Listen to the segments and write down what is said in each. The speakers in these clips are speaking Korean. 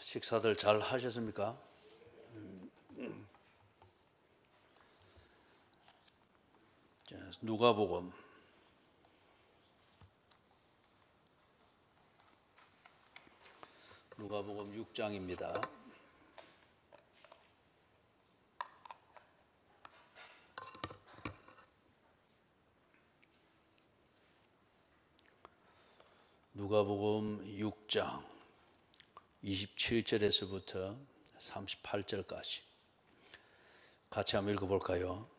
식사들 잘 하셨습니까? 자, 누가복음 6장입니다. 누가복음 6장 27절에서부터 38절까지 같이 한번 읽어볼까요?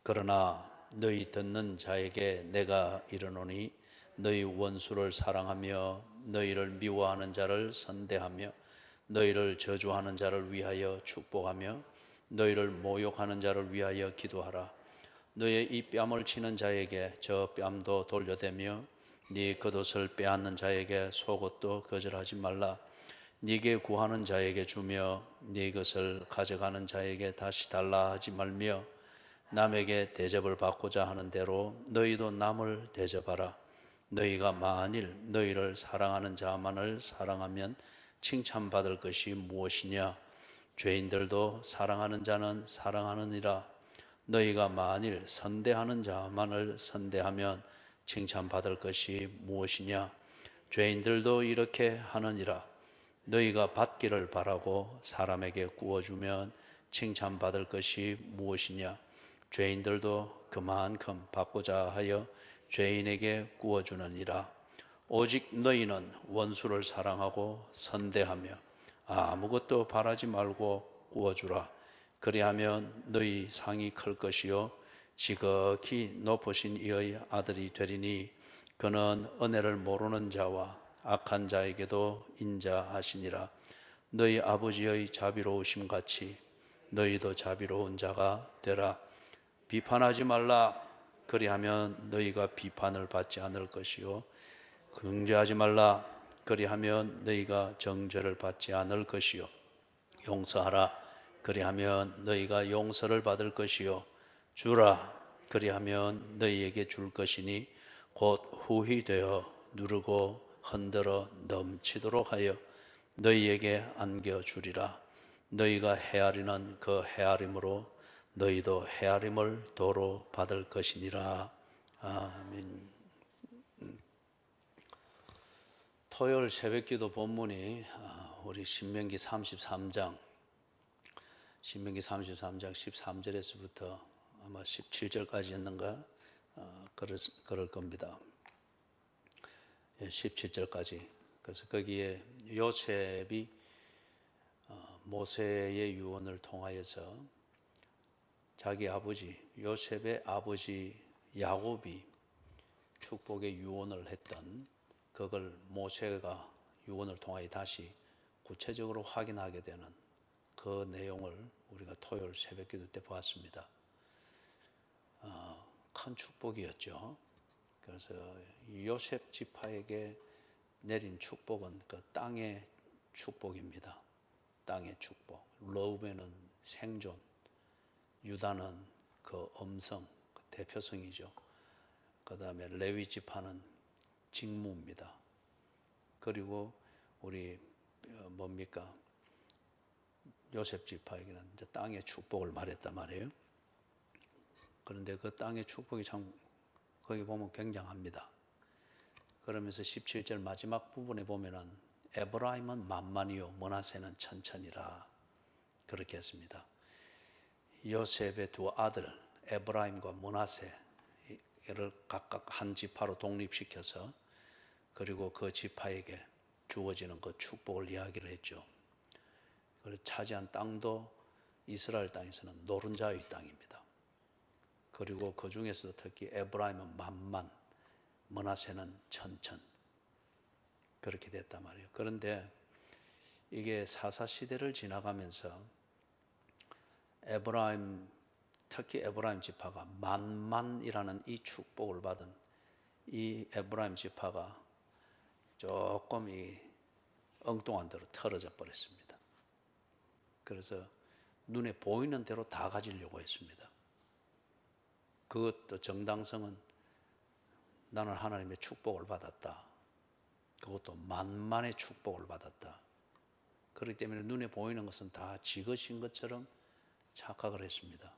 그러나 너희 듣는 자에게 내가 이르노니 너희 원수를 사랑하며 너희를 미워하는 자를 선대하며 너희를 저주하는 자를 위하여 축복하며 너희를 모욕하는 자를 위하여 기도하라. 너의 이 뺨을 치는 자에게 저 뺨도 돌려대며 네 겉옷을 빼앗는 자에게 속옷도 거절하지 말라. 네게 구하는 자에게 주며 네 것을 가져가는 자에게 다시 달라 하지 말며 남에게 대접을 받고자 하는 대로 너희도 남을 대접하라. 너희가 만일 너희를 사랑하는 자만을 사랑하면 칭찬받을 것이 무엇이냐? 죄인들도 사랑하는 자는 사랑하느니라. 너희가 만일 선대하는 자만을 선대하면 칭찬받을 것이 무엇이냐? 죄인들도 이렇게 하느니라. 너희가 받기를 바라고 사람에게 구워주면 칭찬받을 것이 무엇이냐? 죄인들도 그만큼 받고자 하여 죄인에게 구워주느니라. 오직 너희는 원수를 사랑하고 선대하며 아무것도 바라지 말고 구워주라. 그리하면 너희 상이 클 것이요 지극히 높으신 이의 아들이 되리니 그는 은혜를 모르는 자와 악한 자에게도 인자하시니라. 너희 아버지의 자비로우심 같이 너희도 자비로운 자가 되라. 비판하지 말라. 그리하면 너희가 비판을 받지 않을 것이요 긍죄하지 말라. 그리하면 너희가 정죄를 받지 않을 것이요 용서하라. 그리하면 너희가 용서를 받을 것이요 주라. 그리하면 너희에게 줄 것이니 곧 후히 되어 누르고 흔들어 넘치도록 하여 너희에게 안겨주리라. 너희가 헤아리는 그 헤아림으로 너희도 헤아림을 도로 받을 것이니라. 아멘. 토요일 새벽기도 본문이 우리 신명기 33장 13절에서부터 아마 17절까지였는가 그럴 겁니다. 17절까지. 그래서 거기에 요셉이 모세의 유언을 통하여서 자기 아버지 요셉의 아버지 야곱이 축복의 유언을 했던 그걸 모세가 유언을 통하여 다시 구체적으로 확인하게 되는 그 내용을 우리가 토요일 새벽기도 때 보았습니다. 큰 축복이었죠. 그래서 요셉 지파에게 내린 축복은 그 땅의 축복입니다. 땅의 축복. 러브에는 생존, 유다는 그 음성, 그 대표성이죠. 그 다음에 레위 지파는 직무입니다. 그리고 우리 뭡니까? 요셉 지파에게는 이제 땅의 축복을 말했단 말이에요. 그런데 그 땅의 축복이 참 거기 보면 굉장합니다. 그러면서 17절 마지막 부분에 보면은 에브라임은 만만이요 므낫세는 천천이라 그렇게 했습니다. 요셉의 두 아들 에브라임과 므낫세를 각각 한 지파로 독립시켜서 그리고 그 지파에게 주어지는 그 축복을 이야기를 했죠. 그리고 차지한 땅도 이스라엘 땅에서는 노른자의 땅입니다. 그리고 그 중에서도 특히 에브라임은 만만, 므낫세는 천천 그렇게 됐단 말이에요. 그런데 이게 사사시대를 지나가면서 에브라임, 특히 에브라임 지파가 만만이라는 이 축복을 받은 이 에브라임 지파가 조금 이 엉뚱한 대로 털어져 버렸습니다. 그래서 눈에 보이는 대로 다 가지려고 했습니다. 그것도 정당성은 나는 하나님의 축복을 받았다. 그것도 만만의 축복을 받았다. 그렇기 때문에 눈에 보이는 것은 다 지 것인 것처럼 착각을 했습니다.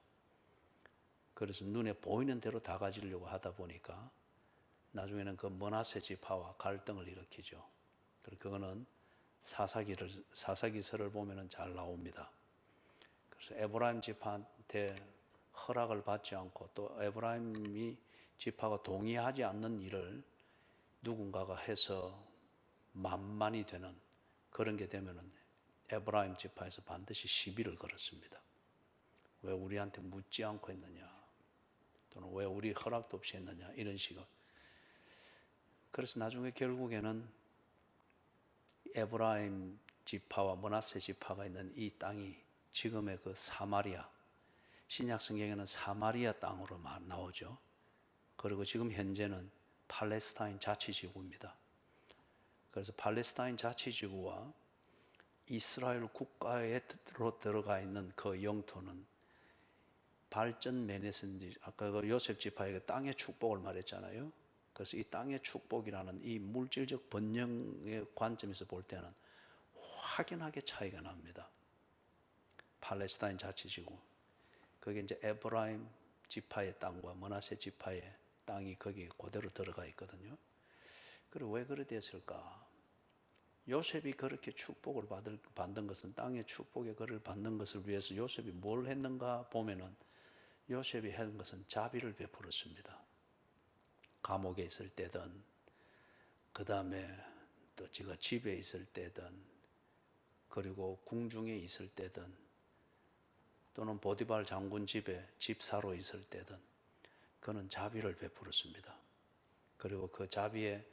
그래서 눈에 보이는 대로 다 가지려고 하다 보니까 나중에는 그 므낫세 지파와 갈등을 일으키죠. 그거는 사사기서를 보면은 잘 나옵니다. 그래서 에브라임 지파한테 허락을 받지 않고 또 에브라임이 지파가 동의하지 않는 일을 누군가가 해서 만만이 되는 그런 게 되면은 에브라임 지파에서 반드시 시비를 걸었습니다. 왜 우리한테 묻지 않고 했느냐, 또는 왜 우리 허락도 없이 했느냐, 이런 식으로. 그래서 나중에 결국에는 에브라임 지파와 므낫세 지파가 있는 이 땅이 지금의 그 사마리아, 신약 성경에는 사마리아 땅으로 나오죠. 그리고 지금 현재는 팔레스타인 자치지구입니다. 그래서 팔레스타인 자치지구와 이스라엘 국가로 들어가 있는 그 영토는 발전 면에서인지, 아까 그 요셉 지파에게 땅의 축복을 말했잖아요. 그래서 이 땅의 축복이라는 이 물질적 번영의 관점에서 볼 때는 확연하게 차이가 납니다. 팔레스타인 자치지구, 그게 이제 에브라임 지파의 땅과 므낫세 지파의 땅이 거기 그대로 들어가 있거든요. 그리고 왜 그렇게 됐을까? 요셉이 그렇게 축복을 받는 것은, 땅의 축복의 그를 받는 것을 위해서 요셉이 뭘 했는가 보면은 요셉이 한 것은 자비를 베풀었습니다. 감옥에 있을 때든, 그 다음에 또 제가 집에 있을 때든, 그리고 궁중에 있을 때든, 또는 보디발 장군 집에 집사로 있을 때든 그는 자비를 베풀었습니다. 그리고 그 자비의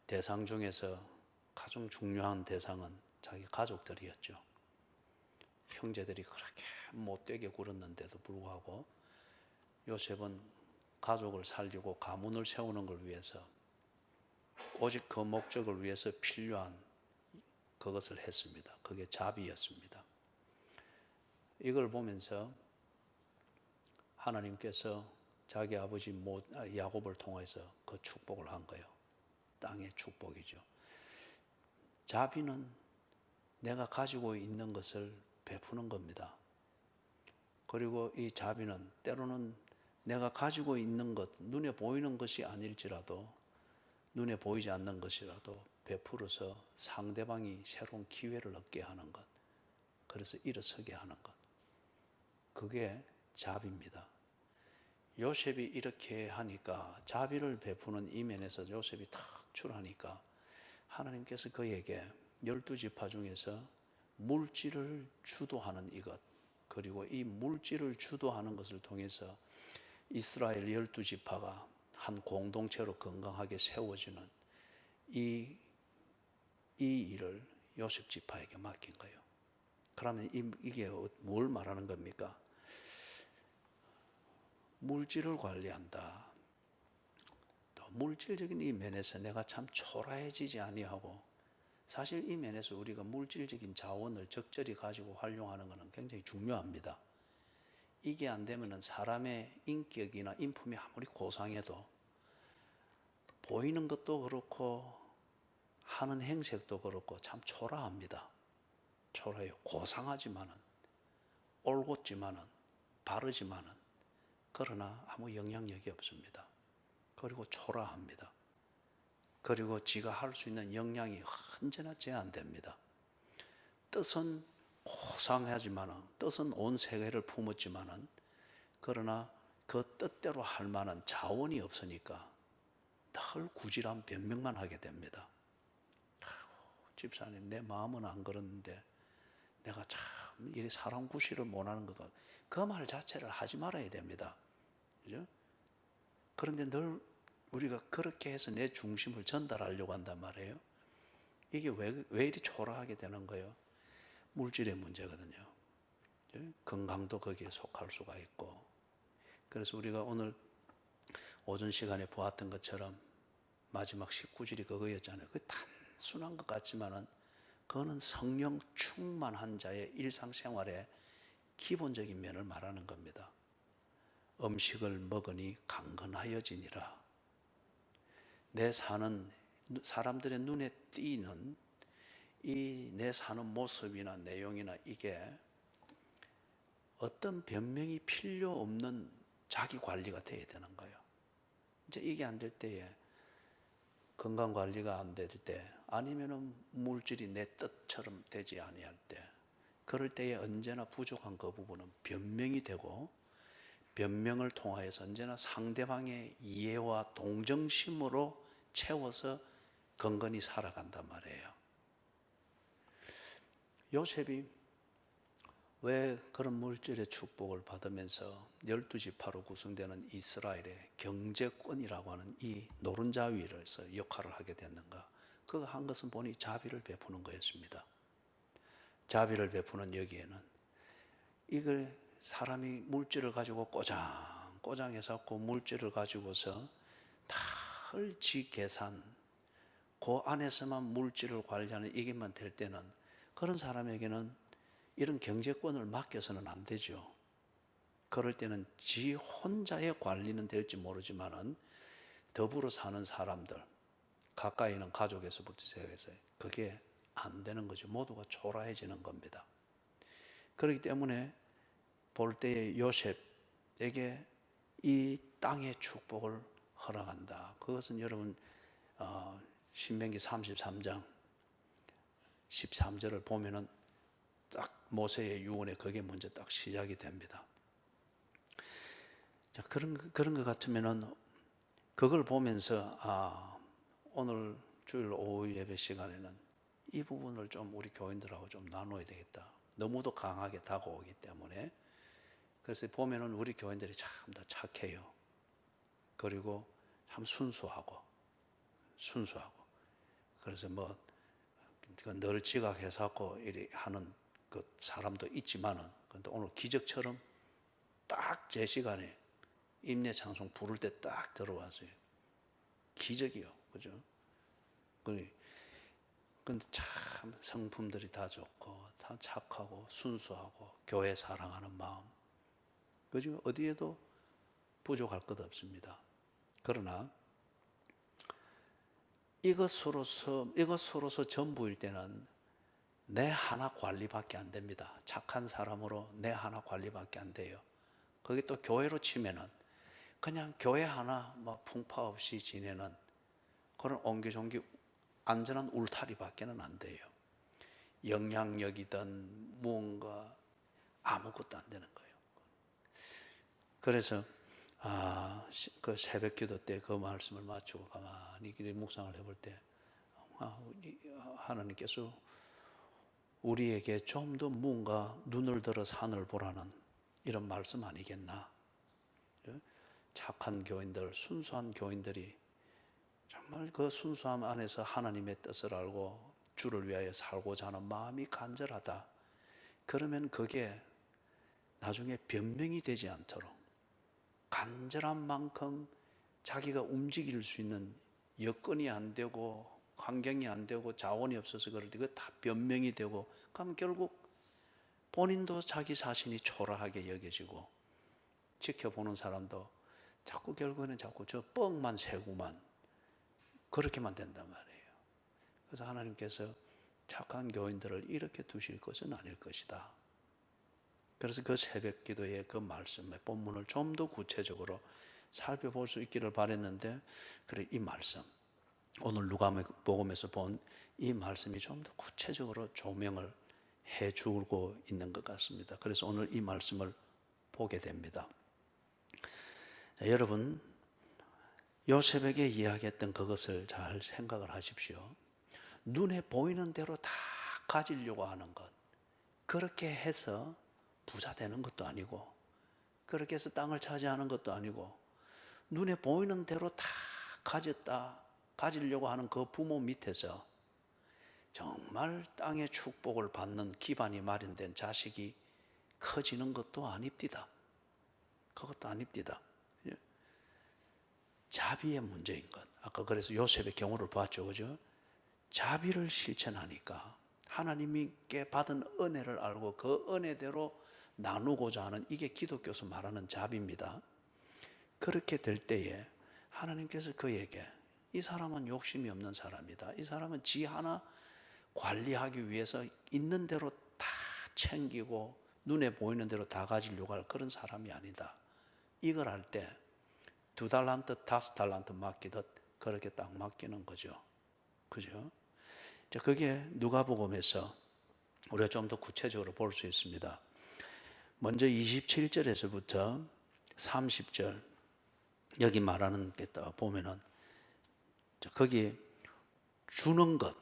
대상 중에서 가장 중요한 대상은 자기 가족들이었죠. 형제들이 그렇게 못되게 굴었는데도 불구하고 요셉은 가족을 살리고 가문을 세우는 걸 위해서, 오직 그 목적을 위해서 필요한 그것을 했습니다. 그게 자비였습니다. 이걸 보면서 하나님께서 자기 아버지 야곱을 통해서 그 축복을 한 거예요. 땅의 축복이죠. 자비는 내가 가지고 있는 것을 베푸는 겁니다. 그리고 이 자비는 때로는 내가 가지고 있는 것, 눈에 보이는 것이 아닐지라도, 눈에 보이지 않는 것이라도 베풀어서 상대방이 새로운 기회를 얻게 하는 것, 그래서 일어서게 하는 것, 그게 자비입니다. 요셉이 이렇게 하니까, 자비를 베푸는 이 면에서 요셉이 탁출하니까 하나님께서 그에게 12지파 중에서 물질을 주도하는 이것, 그리고 이 물질을 주도하는 것을 통해서 이스라엘 12지파가 한 공동체로 건강하게 세워지는 이 일을 요셉 지파에게 맡긴 거예요. 그러면 이게 뭘 말하는 겁니까? 물질을 관리한다. 또 물질적인 이 면에서 내가 참 초라해지지 아니하고, 사실 이 면에서 우리가 물질적인 자원을 적절히 가지고 활용하는 것은 굉장히 중요합니다. 이게 안 되면 사람의 인격이나 인품이 아무리 고상해도 보이는 것도 그렇고 하는 행색도 그렇고 참 초라합니다. 초라해요. 고상하지만은, 올곧지만은, 바르지만은, 그러나 아무 영향력이 없습니다. 그리고 초라합니다. 그리고 지가 할 수 있는 역량이 언제나 제한됩니다. 뜻은 고상하지만은, 뜻은 온 세계를 품었지만은, 그러나 그 뜻대로 할 만한 자원이 없으니까 늘 구질한 변명만 하게 됩니다. 집사님, 내 마음은 안 그러는데 내가 참 이 사람 구실을 못하는 것 같아. 그 말 자체를 하지 말아야 됩니다. 그죠? 그런데 늘 우리가 그렇게 해서 내 중심을 전달하려고 한단 말이에요. 이게 왜 이리 초라하게 되는 거예요? 물질의 문제거든요. 건강도 거기에 속할 수가 있고. 그래서 우리가 오늘 오전 시간에 보았던 것처럼 마지막 19절이 그거였잖아요. 그 단순한 것 같지만은 그거는 성령 충만한 자의 일상생활의 기본적인 면을 말하는 겁니다. 음식을 먹으니 강건하여지니라. 내 사는 사람들의 눈에 띄는 이 내 사는 모습이나 내용이나 이게 어떤 변명이 필요 없는 자기 관리가 돼야 되는 거예요. 이제 이게 안 될 때에, 건강 관리가 안 될 때, 아니면은 물질이 내 뜻처럼 되지 아니할 때, 그럴 때에 언제나 부족한 그 부분은 변명이 되고, 변명을 통하여서 언제나 상대방의 이해와 동정심으로 채워서 건건히 살아간단 말이에요. 요셉이 왜 그런 물질의 축복을 받으면서 12지파로 구성되는 이스라엘의 경제권이라고 하는 이 노른자위로서 역할을 하게 됐는가? 그거 한 것은 보니 자비를 베푸는 거였습니다. 자비를 베푸는 여기에는 이걸 사람이 물질을 가지고 꼬장해서 그 물질을 가지고서 달지 계산, 그 안에서만 물질을 관리하는 이게만 될 때는 그런 사람에게는 이런 경제권을 맡겨서는 안 되죠. 그럴 때는 지 혼자의 관리는 될지 모르지만은 더불어 사는 사람들, 가까이 있는 가족에서부터 시작해서 그게 안 되는 거죠. 모두가 초라해지는 겁니다. 그렇기 때문에 볼 때에 요셉에게 이 땅의 축복을 허락한다. 그것은 여러분 신명기 33장 13절을 보면은 딱 모세의 유언에 그게 먼저 딱 시작이 됩니다. 자, 그런 것 같으면은 그걸 보면서 오늘 주일 오후 예배 시간에는 이 부분을 좀 우리 교인들하고 좀 나눠야 되겠다. 너무도 강하게 다가오기 때문에. 그래서 보면은 우리 교인들이 참 다 착해요. 그리고 참 순수하고. 그래서 뭐 늘 지각해서 이리 하는 그 사람도 있지만은, 근데 오늘 기적처럼 딱 제 시간에 임례창송 부를 때 딱 들어왔어요. 기적이요, 그죠? 근데 참 성품들이 다 좋고, 다 착하고, 순수하고, 교회 사랑하는 마음, 그죠? 어디에도 부족할 것 없습니다. 그러나 이것으로서 전부일 때는 내 하나 관리밖에 안 됩니다. 착한 사람으로 내 하나 관리밖에 안 돼요. 거기 또 교회로 치면은 그냥 교회 하나 뭐 풍파 없이 지내는 그런 옹기종기 안전한 울타리밖에는 안 돼요. 영향력이든 무언가 아무것도 안 되는 거예요. 그래서 그 새벽 기도 때 그 말씀을 마치고 가만히 묵상을 해볼 때 하나님께서 우리에게 좀 더 뭔가 눈을 들어 산을 보라는 이런 말씀 아니겠나. 착한 교인들, 순수한 교인들이 정말 그 순수함 안에서 하나님의 뜻을 알고 주를 위하여 살고자 하는 마음이 간절하다. 그러면 그게 나중에 변명이 되지 않도록 간절한 만큼 자기가 움직일 수 있는 여건이 안 되고 환경이 안 되고 자원이 없어서 그럴 때 그거 다 변명이 되고, 그럼 결국 본인도 자기 자신이 초라하게 여겨지고 지켜보는 사람도 자꾸 결국에는 자꾸 저 뻥만 세구만 그렇게만 된단 말이에요. 그래서 하나님께서 착한 교인들을 이렇게 두실 것은 아닐 것이다. 그래서 그 새벽 기도의 그 말씀의 본문을 좀 더 구체적으로 살펴볼 수 있기를 바랬는데, 그래 이 말씀 오늘 누가복음에서 본 이 말씀이 좀 더 구체적으로 조명을 해주고 있는 것 같습니다. 그래서 오늘 이 말씀을 보게 됩니다. 자, 여러분 요셉에게 이야기했던 그것을 잘 생각을 하십시오. 눈에 보이는 대로 다 가지려고 하는 것, 그렇게 해서 부자 되는 것도 아니고, 그렇게 해서 땅을 차지하는 것도 아니고, 눈에 보이는 대로 다 가지려고 하는 그 부모 밑에서 정말 땅의 축복을 받는 기반이 마련된 자식이 커지는 것도 아닙니다. 그것도 아닙니다. 자비의 문제인 것. 아까 그래서 요셉의 경우를 봤죠, 그죠? 자비를 실천하니까 하나님께 받은 은혜를 알고 그 은혜대로 나누고자 하는, 이게 기독교에서 말하는 자비입니다. 그렇게 될 때에 하나님께서 그에게, 이 사람은 욕심이 없는 사람이다, 이 사람은 지 하나 관리하기 위해서 있는 대로 다 챙기고 눈에 보이는 대로 다 가지려고 할 그런 사람이 아니다. 이걸 할 때 2달란트, 5달란트 맡기듯 그렇게 딱 맡기는 거죠. 그죠? 자, 그게 누가복음에서 우리가 좀 더 구체적으로 볼 수 있습니다. 먼저 27절에서부터 30절 여기 말하는 게 보면은 거기 주는 것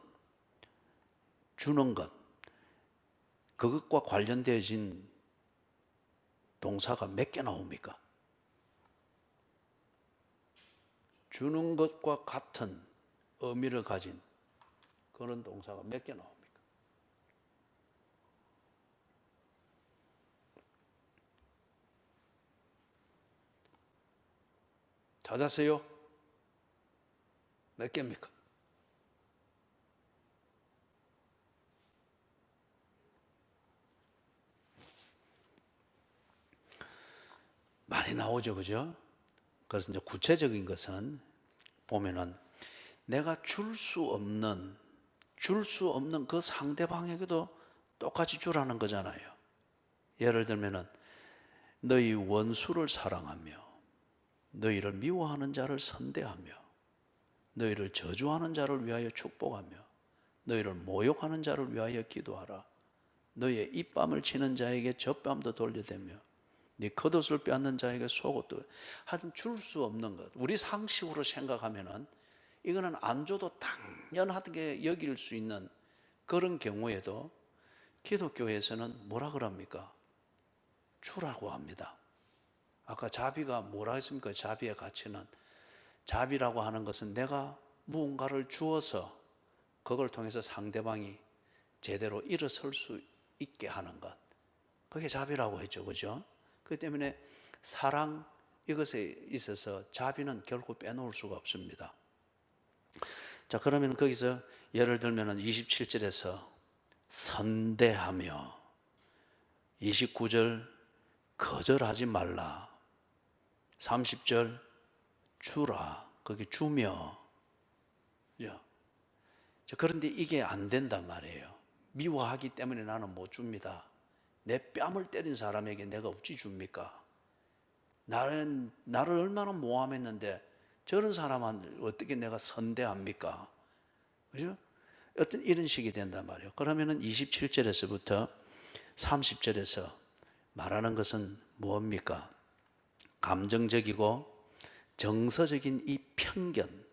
그것과 관련되어진 동사가 몇 개 나옵니까? 주는 것과 같은 의미를 가진 그런 동사가 몇 개 나옵니까? 찾았어요? 몇 개입니까? 많이 나오죠, 그죠? 그래서 이제 구체적인 것은 보면은 내가 줄 수 없는 그 상대방에게도 똑같이 주라는 거잖아요. 예를 들면은 너희 원수를 사랑하며 너희를 미워하는 자를 선대하며 너희를 저주하는 자를 위하여 축복하며 너희를 모욕하는 자를 위하여 기도하라. 너희의 입밤을 치는 자에게 젖밤도 돌려대며 네 겉옷을 빼앗는 자에게 속옷도. 하여튼 줄 수 없는 것, 우리 상식으로 생각하면은 이거는 안 줘도 당연하게 여길 수 있는 그런 경우에도 기독교에서는 뭐라 그럽니까? 주라고 합니다. 아까 자비가 뭐라 했습니까? 자비의 가치는, 자비라고 하는 것은 내가 무언가를 주어서 그걸 통해서 상대방이 제대로 일어설 수 있게 하는 것, 그게 자비라고 했죠, 그죠? 그렇기 때문에 사랑, 이것에 있어서 자비는 결코 빼놓을 수가 없습니다. 자, 그러면 거기서 예를 들면 27절에서 선대하며, 29절 거절하지 말라, 30절 주라, 거기 주며. 그런데 이게 안 된단 말이에요. 미워하기 때문에 나는 못 줍니다. 내 뺨을 때린 사람에게 내가 어찌 줍니까? 나를 얼마나 모함했는데 저런 사람한테 어떻게 내가 선대합니까? 그죠? 어떤 이런 식이 된단 말이에요. 그러면은 27절에서부터 30절에서 말하는 것은 뭡니까? 감정적이고 정서적인 이 편견,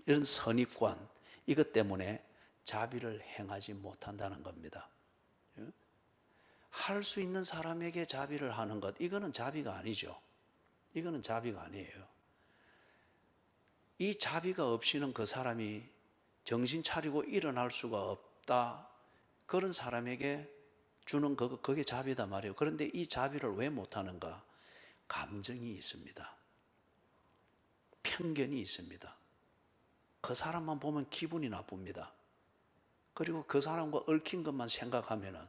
이런 선입관, 이것 때문에 자비를 행하지 못한다는 겁니다. 할 수 있는 사람에게 자비를 하는 것, 이거는 자비가 아니죠. 이거는 자비가 아니에요. 이 자비가 없이는 그 사람이 정신 차리고 일어날 수가 없다, 그런 사람에게 주는 그게 자비다 말이에요. 그런데 이 자비를 왜 못하는가? 감정이 있습니다. 편견이 있습니다. 그 사람만 보면 기분이 나쁩니다. 그리고 그 사람과 얽힌 것만 생각하면은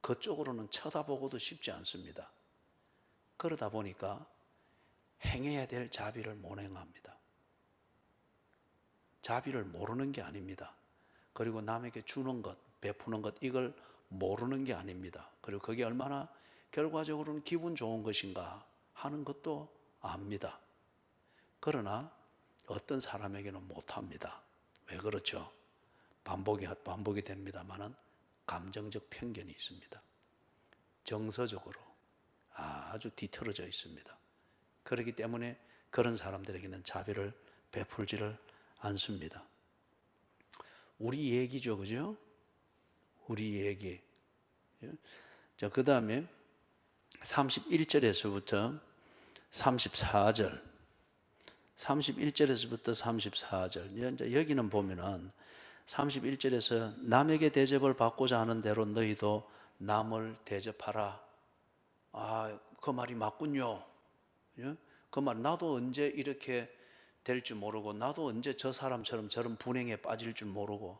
그쪽으로는 쳐다보고도 싶지 않습니다. 그러다 보니까 행해야 될 자비를 못 행합니다. 자비를 모르는 게 아닙니다. 그리고 남에게 주는 것, 베푸는 것, 이걸 모르는 게 아닙니다. 그리고 그게 얼마나 결과적으로는 기분 좋은 것인가 하는 것도 압니다. 그러나 어떤 사람에게는 못합니다. 왜 그렇죠? 반복이 됩니다만은 감정적 편견이 있습니다. 정서적으로 아주 뒤틀어져 있습니다. 그렇기 때문에 그런 사람들에게는 자비를 베풀지를 않습니다. 우리 얘기죠, 그죠? 우리 얘기. 자, 그 다음에 31절에서부터 34절, 31절에서부터 34절. 이제 여기는 보면은 31절에서 남에게 대접을 받고자 하는 대로 너희도 남을 대접하라. 아, 그 말이 맞군요. 그 말, 나도 언제 이렇게 될 줄 모르고, 나도 언제 저 사람처럼 저런 분행에 빠질 줄 모르고,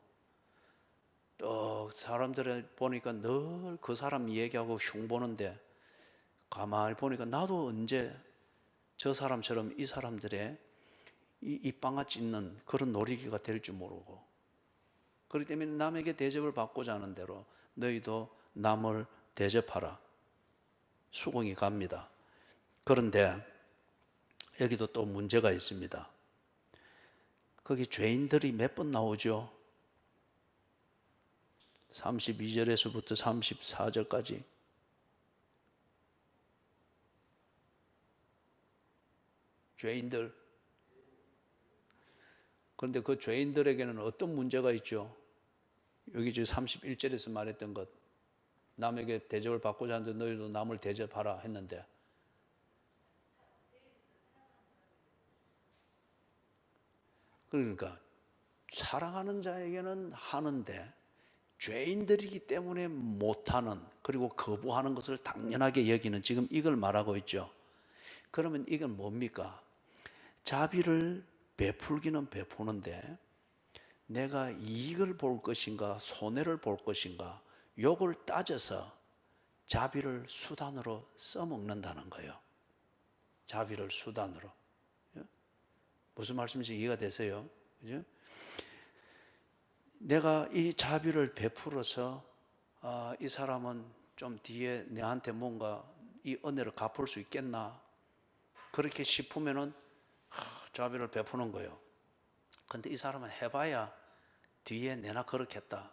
또 사람들을 보니까 늘 그 사람 얘기하고 흉보는데 가만히 보니까 나도 언제 저 사람처럼 이 사람들의 이 빵아 찢는 그런 놀이기가 될 줄 모르고, 그렇기 때문에 남에게 대접을 받고자 하는 대로 너희도 남을 대접하라. 수긍이 갑니다. 그런데 여기도 또 문제가 있습니다. 거기 죄인들이 몇 번 나오죠? 32절에서부터 34절까지. 죄인들. 그런데 그 죄인들에게는 어떤 문제가 있죠? 여기 지금 31절에서 말했던 것, 남에게 대접을 받고자 하는데 너희도 남을 대접하라 했는데, 그러니까 사랑하는 자에게는 하는데 죄인들이기 때문에 못하는, 그리고 거부하는 것을 당연하게 여기는, 지금 이걸 말하고 있죠. 그러면 이건 뭡니까? 자비를 베풀기는 베푸는데 내가 이익을 볼 것인가 손해를 볼 것인가, 요걸 따져서 자비를 수단으로 써먹는다는 거예요. 자비를 수단으로. 무슨 말씀인지 이해가 되세요? 그죠? 내가 이 자비를 베풀어서 이 사람은 좀 뒤에 내한테 뭔가 이 은혜를 갚을 수 있겠나, 그렇게 싶으면은 자비를 베푸는 거예요. 근데 이 사람은 해봐야 뒤에 내나 그렇겠다,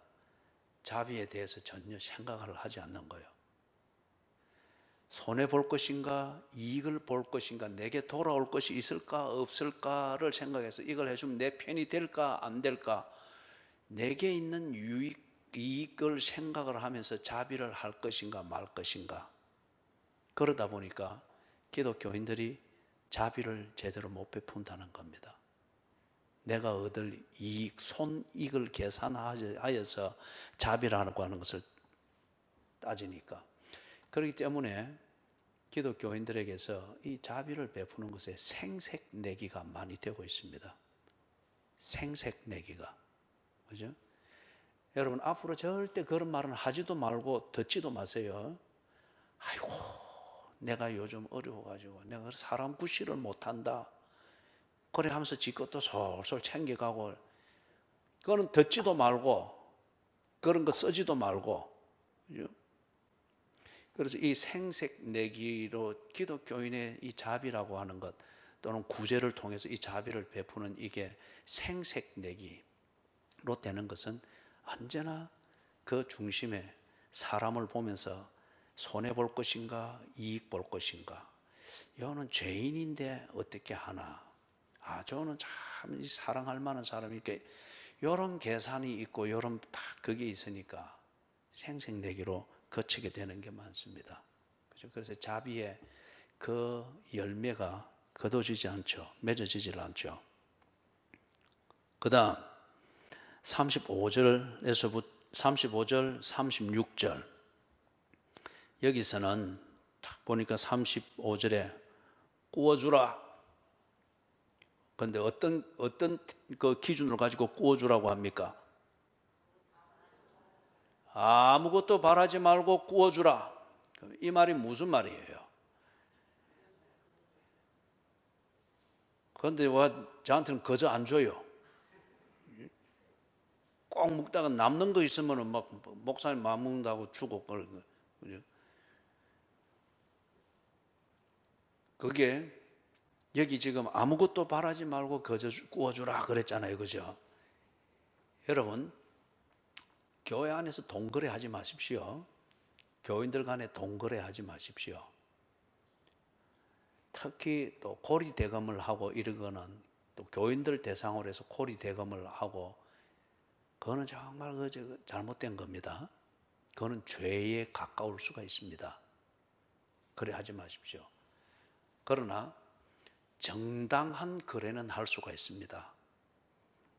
자비에 대해서 전혀 생각을 하지 않는 거예요. 손해볼 것인가 이익을 볼 것인가, 내게 돌아올 것이 있을까 없을까를 생각해서 이걸 해주면 내 편이 될까 안 될까, 내게 있는 이익을 생각을 하면서 자비를 할 것인가 말 것인가. 그러다 보니까 기독교인들이 자비를 제대로 못 베푼다는 겁니다. 내가 얻을 이익, 손익을 계산하여서 자비라고 하는 것을 따지니까. 그렇기 때문에 기독교인들에게서 이 자비를 베푸는 것에 생색내기가 많이 되고 있습니다. 생색내기가. 그죠? 여러분, 앞으로 절대 그런 말은 하지도 말고 듣지도 마세요. 아이고, 내가 요즘 어려워가지고 내가 사람 구실을 못한다, 그래 하면서 지 것도 솔솔 챙겨가고, 그거는 듣지도 말고 그런 거 쓰지도 말고. 그죠? 그래서 이 생색내기로 기독교인의 이 자비라고 하는 것, 또는 구제를 통해서 이 자비를 베푸는 이게 생색내기로 되는 것은 언제나 그 중심에 사람을 보면서 손해볼 것인가 이익 볼 것인가, 여는 죄인인데 어떻게 하나, 저는 참 사랑할 만한 사람이, 이렇게 이런 계산이 있고 이런 다 그게 있으니까 생색내기로 거치게 되는 게 많습니다. 그래서 자비의 그 열매가 거둬지지 않죠. 맺어지질 않죠. 그 다음 35절, 36절. 여기서는 딱 보니까 35절에 구워주라. 그런데 어떤 그 기준을 가지고 구워주라고 합니까? 아무것도 바라지 말고 구워주라. 이 말이 무슨 말이에요? 그런데 와 저한테는 거저 안 줘요. 꼭 먹다가 남는 거 있으면 막 목사님 안 먹는다고 주고, 그죠? 그게 여기 지금 아무것도 바라지 말고 거저 구워주라 그랬잖아요. 그죠? 여러분, 교회 안에서 동거래 하지 마십시오. 교인들 간에 동거래 하지 마십시오. 특히 또 고리 대금을 하고 이런 거는, 또 교인들 대상으로 해서 고리 대금을 하고, 그거는 정말 잘못된 겁니다. 그거는 죄에 가까울 수가 있습니다. 그래 하지 마십시오. 그러나 정당한 거래는 할 수가 있습니다.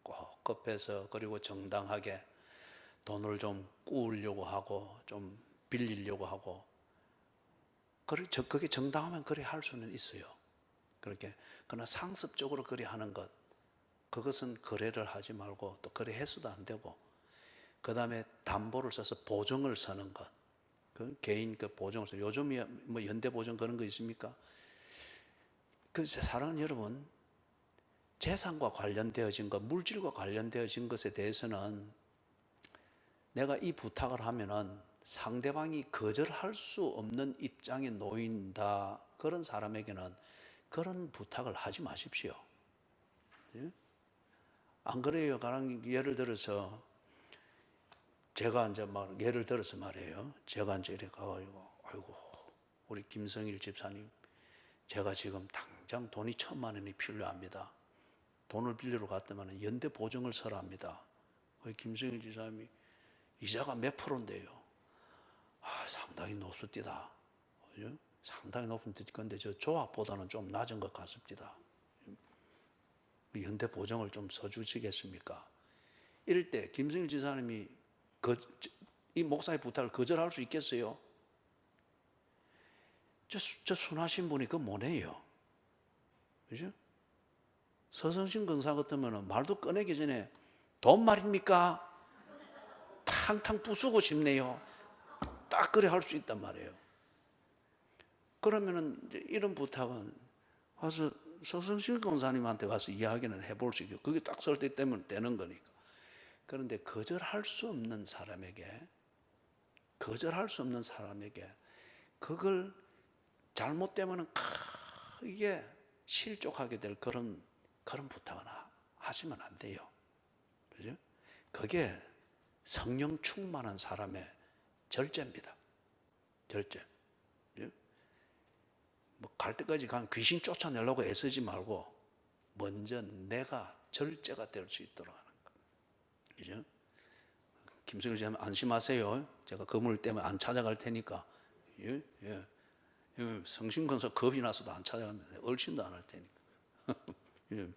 꼭 급해서, 그리고 정당하게 돈을 좀 꾸으려고 하고 좀 빌리려고 하고, 그게 정당하면 그래 할 수는 있어요. 그렇게. 그러나 상습적으로 그래 하는 것, 그것은 거래를 하지 말고, 또 거래해서도 안 되고, 그 다음에 담보를 써서 보증을 서는 것, 그 개인 그 보증을 서, 요즘 뭐 연대보증 그런 거 있습니까? 사랑하는 여러분, 재산과 관련되어진 것, 물질과 관련되어진 것에 대해서는 내가 이 부탁을 하면은 상대방이 거절할 수 없는 입장에 놓인다. 그런 사람에게는 그런 부탁을 하지 마십시오. 예? 안 그래요? 가령 예를 들어서 제가 이제 막 예를 들어서 말이에요. 제가 이제 이렇게 가가지고 아이고 우리 김성일 집사님 제가 지금 당장 돈이 1,000만 원이 필요합니다. 돈을 빌리러 갔더니 연대 보증을 서랍니다. 김성일 집사님이 이자가 몇 프로인데요? 상당히 높습니다. 상당히 높은 건데 저 조합보다는 좀 낮은 것 같습니다. 연대 보증을 좀 서주시겠습니까? 이럴 때 김성일 지사님이 이 목사의 부탁을 거절할 수 있겠어요? 저 순하신 분이 그거 뭐네요? 그죠? 서성신 근사 같으면 말도 꺼내기 전에 돈 말입니까? 탕탕 부수고 싶네요. 딱 그래 할 수 있단 말이에요. 그러면은 이런 부탁은 와서 서성신 권사님한테 가서 이야기는 해볼 수 있고 그게 딱 설득되면 되는 거니까. 그런데 거절할 수 없는 사람에게 그걸 잘못되면 크게 실족하게 될 그런 부탁은 하시면 안 돼요. 그죠? 그게 성령 충만한 사람의 절제입니다. 절제. 뭐 갈 때까지 귀신 쫓아내려고 애쓰지 말고 먼저 내가 절제가 될 수 있도록 하는 거. 그죠? 김성일 씨 안심하세요. 제가 그물 때문에 안 찾아갈 테니까. 예, 예. 성심건설 겁이 나서도 안 찾아갑니다. 얼씬도 안 할 테니까. 예.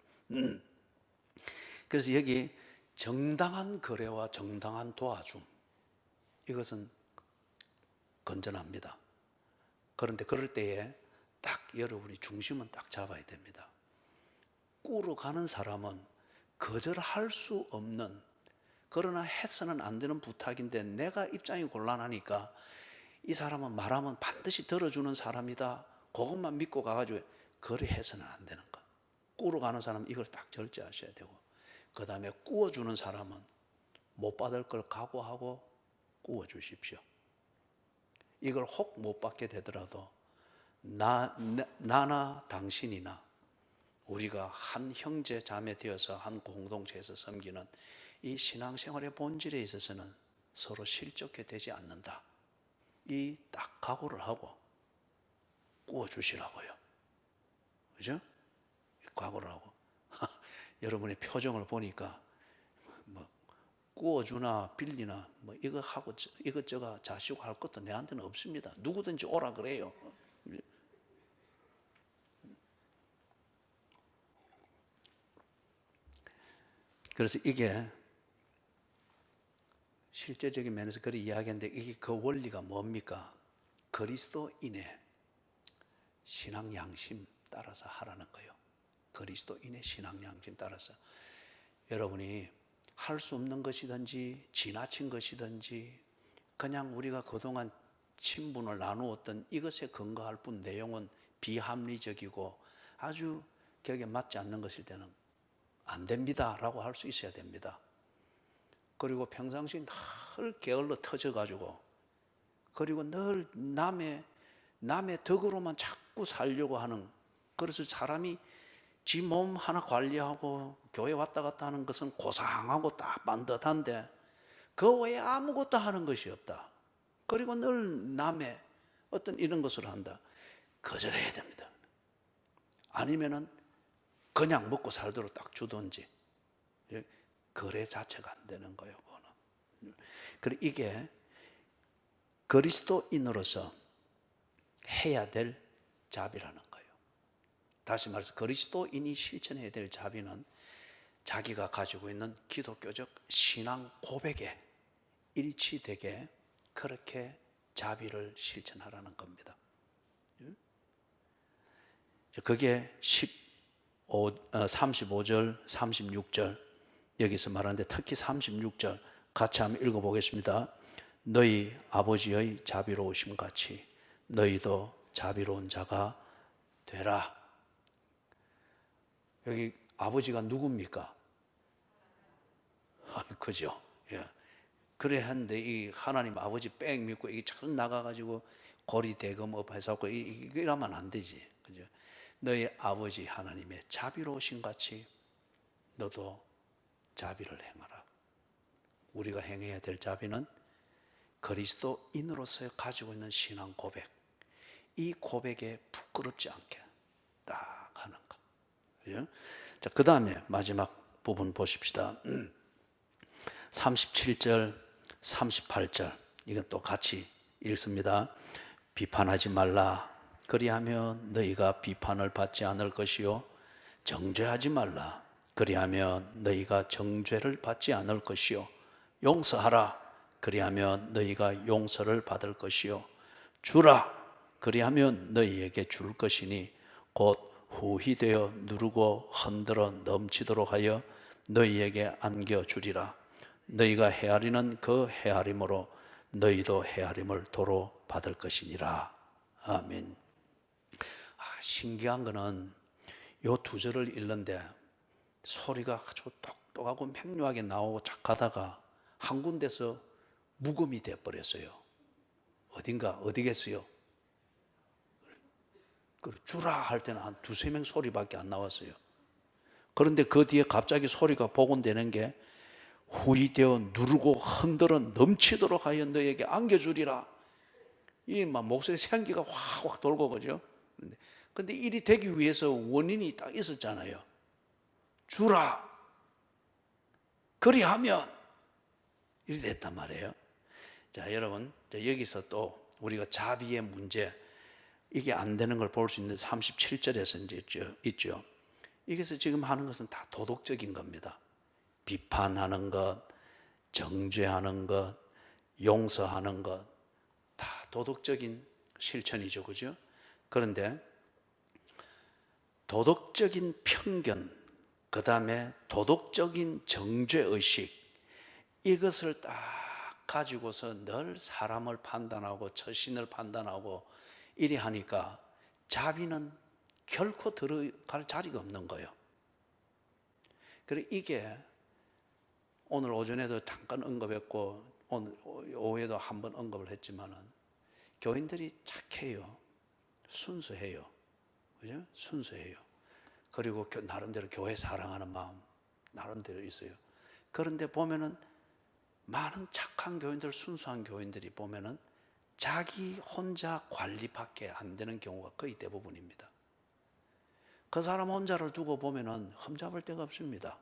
그래서 여기 정당한 거래와 정당한 도와줌 이것은 건전합니다. 그런데 그럴 때에 딱 여러분이 중심은 딱 잡아야 됩니다. 꾸러 가는 사람은 거절할 수 없는 그러나 해서는 안 되는 부탁인데 내가 입장이 곤란하니까 이 사람은 말하면 반드시 들어주는 사람이다. 그것만 믿고 가가지고 거래해서는 안 되는 거. 꾸러 가는 사람은 이걸 딱 절제하셔야 되고 그 다음에 꾸어주는 사람은 못 받을 걸 각오하고 꾸어주십시오. 이걸 혹 못 받게 되더라도 나나 당신이나 우리가 한 형제 자매 되어서 한 공동체에서 섬기는 이 신앙생활의 본질에 있어서는 서로 실족해 되지 않는다. 이 딱 각오를 하고 꾸어주시라고요. 그죠? 각오를 하고 여러분의 표정을 보니까 뭐 꾸어주나 빌리나 뭐 이거 하고 이것저것 자시고 할 것도 내한테는 없습니다. 누구든지 오라 그래요. 그래서 이게 실제적인 면에서 그리 이야기하는데 이게 그 원리가 뭡니까? 그리스도인의 신앙 양심 따라서 하라는 거예요. 그리스도인의 신앙 양심 따라서 여러분이 할 수 없는 것이든지 지나친 것이든지 그냥 우리가 그동안 친분을 나누었던 이것에 근거할 뿐 내용은 비합리적이고 아주 격에 맞지 않는 것일 때는 안 됩니다 라고 할 수 있어야 됩니다. 그리고 평상시 늘 게을러 터져가지고 그리고 늘 남의 덕으로만 자꾸 살려고 하는 그래서 사람이 지 몸 하나 관리하고 교회 왔다 갔다 하는 것은 고상하고 딱 반듯한데 그 외에 아무것도 하는 것이 없다. 그리고 늘 남의 어떤 이런 것을 한다. 거절해야 됩니다. 아니면은 그냥 먹고 살도록 딱 주든지 거래 자체가 안 되는 거예요. 그리고 이게 그리스도인으로서 해야 될 자비라는 거예요. 다시 말해서 그리스도인이 실천해야 될 자비는 자기가 가지고 있는 기독교적 신앙 고백에 일치되게 그렇게 자비를 실천하라는 겁니다. 그게 35절, 36절 여기서 말하는데 특히 36절 같이 한번 읽어보겠습니다. 너희 아버지의 자비로우심 같이 너희도 자비로운 자가 되라. 여기 아버지가 누굽니까? 그죠? 예. 그래 했는데 이 하나님 아버지 뺑 믿고 이게 잘 나가가지고 고리 대금업 해서고 이러면 안 되지. 그죠? 너희 아버지 하나님의 자비로우신 같이 너도 자비를 행하라. 우리가 행해야 될 자비는 그리스도인으로서 가지고 있는 신앙 고백, 이 고백에 부끄럽지 않게 딱 하는 것. 그죠? 자, 그 다음에 마지막 부분 보십시다. 37절, 38절 이건 또 같이 읽습니다. 비판하지 말라. 그리하면 너희가 비판을 받지 않을 것이요, 정죄하지 말라. 그리하면 너희가 정죄를 받지 않을 것이요, 용서하라. 그리하면 너희가 용서를 받을 것이요, 주라. 그리하면 너희에게 줄 것이니 곧 후히되어 누르고 흔들어 넘치도록 하여 너희에게 안겨주리라. 너희가 헤아리는 그 헤아림으로 너희도 헤아림을 도로 받을 것이니라. 아멘. 신기한 거는 요 두 절을 읽는데 소리가 아주 똑똑하고 맹렬하게 나오고 착하다가 한 군데서 묵음이 돼버렸어요. 어디겠어요? 주라 할 때는 한 두세 명 소리밖에 안 나왔어요. 그런데 그 뒤에 갑자기 소리가 복원되는 게 후히되어 누르고 흔들어 넘치도록 하여 너에게 안겨주리라. 이 막 목소리 생기가 확확 돌고 그죠? 근데 일이 되기 위해서 원인이 딱 있었잖아요. 주라. 그리하면 일이 됐단 말이에요. 자, 여러분, 여기서 또 우리가 자비의 문제, 이게 안 되는 걸 볼 수 있는 37절에서 이제 있죠. 여기서 지금 하는 것은 다 도덕적인 겁니다. 비판하는 것, 정죄하는 것, 용서하는 것, 다 도덕적인 실천이죠. 그죠? 그런데 도덕적인 편견, 그 다음에 도덕적인 정죄의식, 이것을 딱 가지고서 늘 사람을 판단하고 처신을 판단하고 이리 하니까 자비는 결코 들어갈 자리가 없는 거예요. 그래, 이게 오늘 오전에도 잠깐 언급했고 오늘 오후에도 한번 언급을 했지만은 교인들이 착해요. 순수해요. 그죠? 순수해요. 그리고 나름대로 교회 사랑하는 마음 나름대로 있어요. 그런데 보면은 많은 착한 교인들, 순수한 교인들이 보면은 자기 혼자 관리밖에 안 되는 경우가 거의 대부분입니다. 그 사람 혼자를 두고 보면은 흠잡을 데가 없습니다.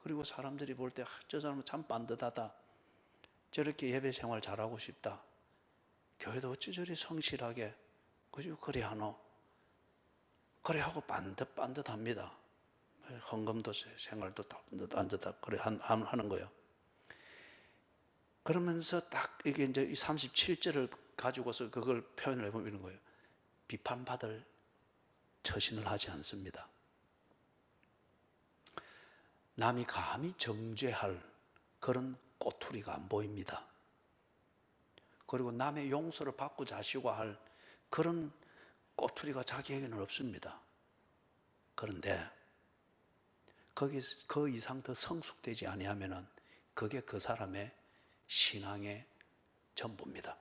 그리고 사람들이 볼 때 저 사람은 참 반듯하다. 저렇게 예배 생활 잘하고 싶다. 교회도 어찌 저리 성실하게 그죠? 그래 하노. 그래 하고 반듯합니다. 헌금도 생활도 반듯하고 그래 하는 거예요. 그러면서 딱 이게 이제 이 37절을 가지고서 그걸 표현을 해보면 이런 거예요. 비판받을 처신을 하지 않습니다. 남이 감히 정죄할 그런 꼬투리가 안 보입니다. 그리고 남의 용서를 받고자 하시고 할 그런 꼬투리가 자기에게는 없습니다. 그런데 거기서 그 이상 더 성숙되지 아니하면은 그게 그 사람의 신앙의 전부입니다.